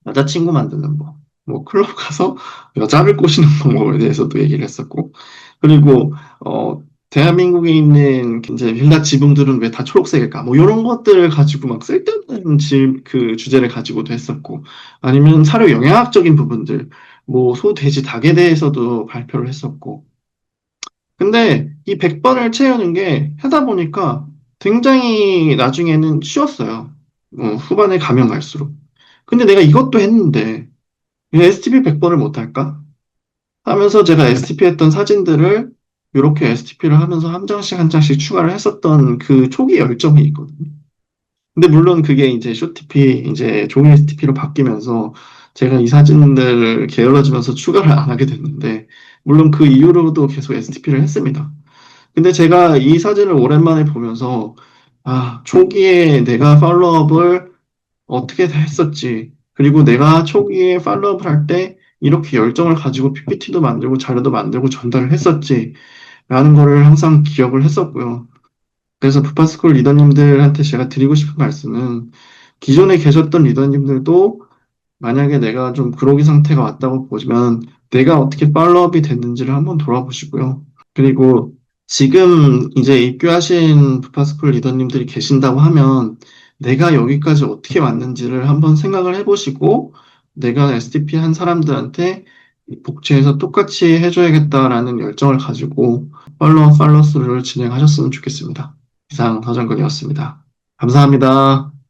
여자친구 만드는 법, 뭐 클럽 가서 여자를 꼬시는 방법에 대해서도 얘기를 했었고, 그리고 대한민국에 있는 이제 빌라 지붕들은 왜 다 초록색일까? 뭐 이런 것들을 가지고 막 쓸데없는 그 주제를 가지고도 했었고, 아니면 사료 영양학적인 부분들, 뭐 소, 돼지, 닭에 대해서도 발표를 했었고. 근데 이 100번을 채우는 게 하다 보니까 굉장히 나중에는 쉬웠어요. 후반에 가면 갈수록. 근데 내가 이것도 했는데 왜 STP 100번을 못할까? 하면서 제가 STP 했던 사진들을 이렇게 STP를 하면서 한 장씩 한 장씩 추가를 했었던 그 초기 열정이 있거든요. 근데 물론 그게 이제 쇼TP, 이제 종이 STP로 바뀌면서 제가 이 사진들을 게을러지면서 추가를 안 하게 됐는데, 물론 그 이후로도 계속 STP를 했습니다. 근데 제가 이 사진을 오랜만에 보면서, 아, 초기에 내가 팔로업을 어떻게 했었지. 그리고 내가 초기에 팔로업을 할 때 이렇게 열정을 가지고 PPT도 만들고 자료도 만들고 전달을 했었지. 라는 거를 항상 기억을 했었고요. 그래서 부파스쿨 리더님들한테 제가 드리고 싶은 말씀은 기존에 계셨던 리더님들도 만약에 내가 좀 그로기 상태가 왔다고 보시면 내가 어떻게 팔로업이 됐는지를 한번 돌아보시고요. 그리고 지금 이제 입교하신 부파스쿨 리더님들이 계신다고 하면 내가 여기까지 어떻게 왔는지를 한번 생각을 해보시고 내가 SDP 한 사람들한테 복지해서 똑같이 해줘야겠다라는 열정을 가지고 팔로우를 진행하셨으면 좋겠습니다. 이상 서정근이었습니다. 감사합니다.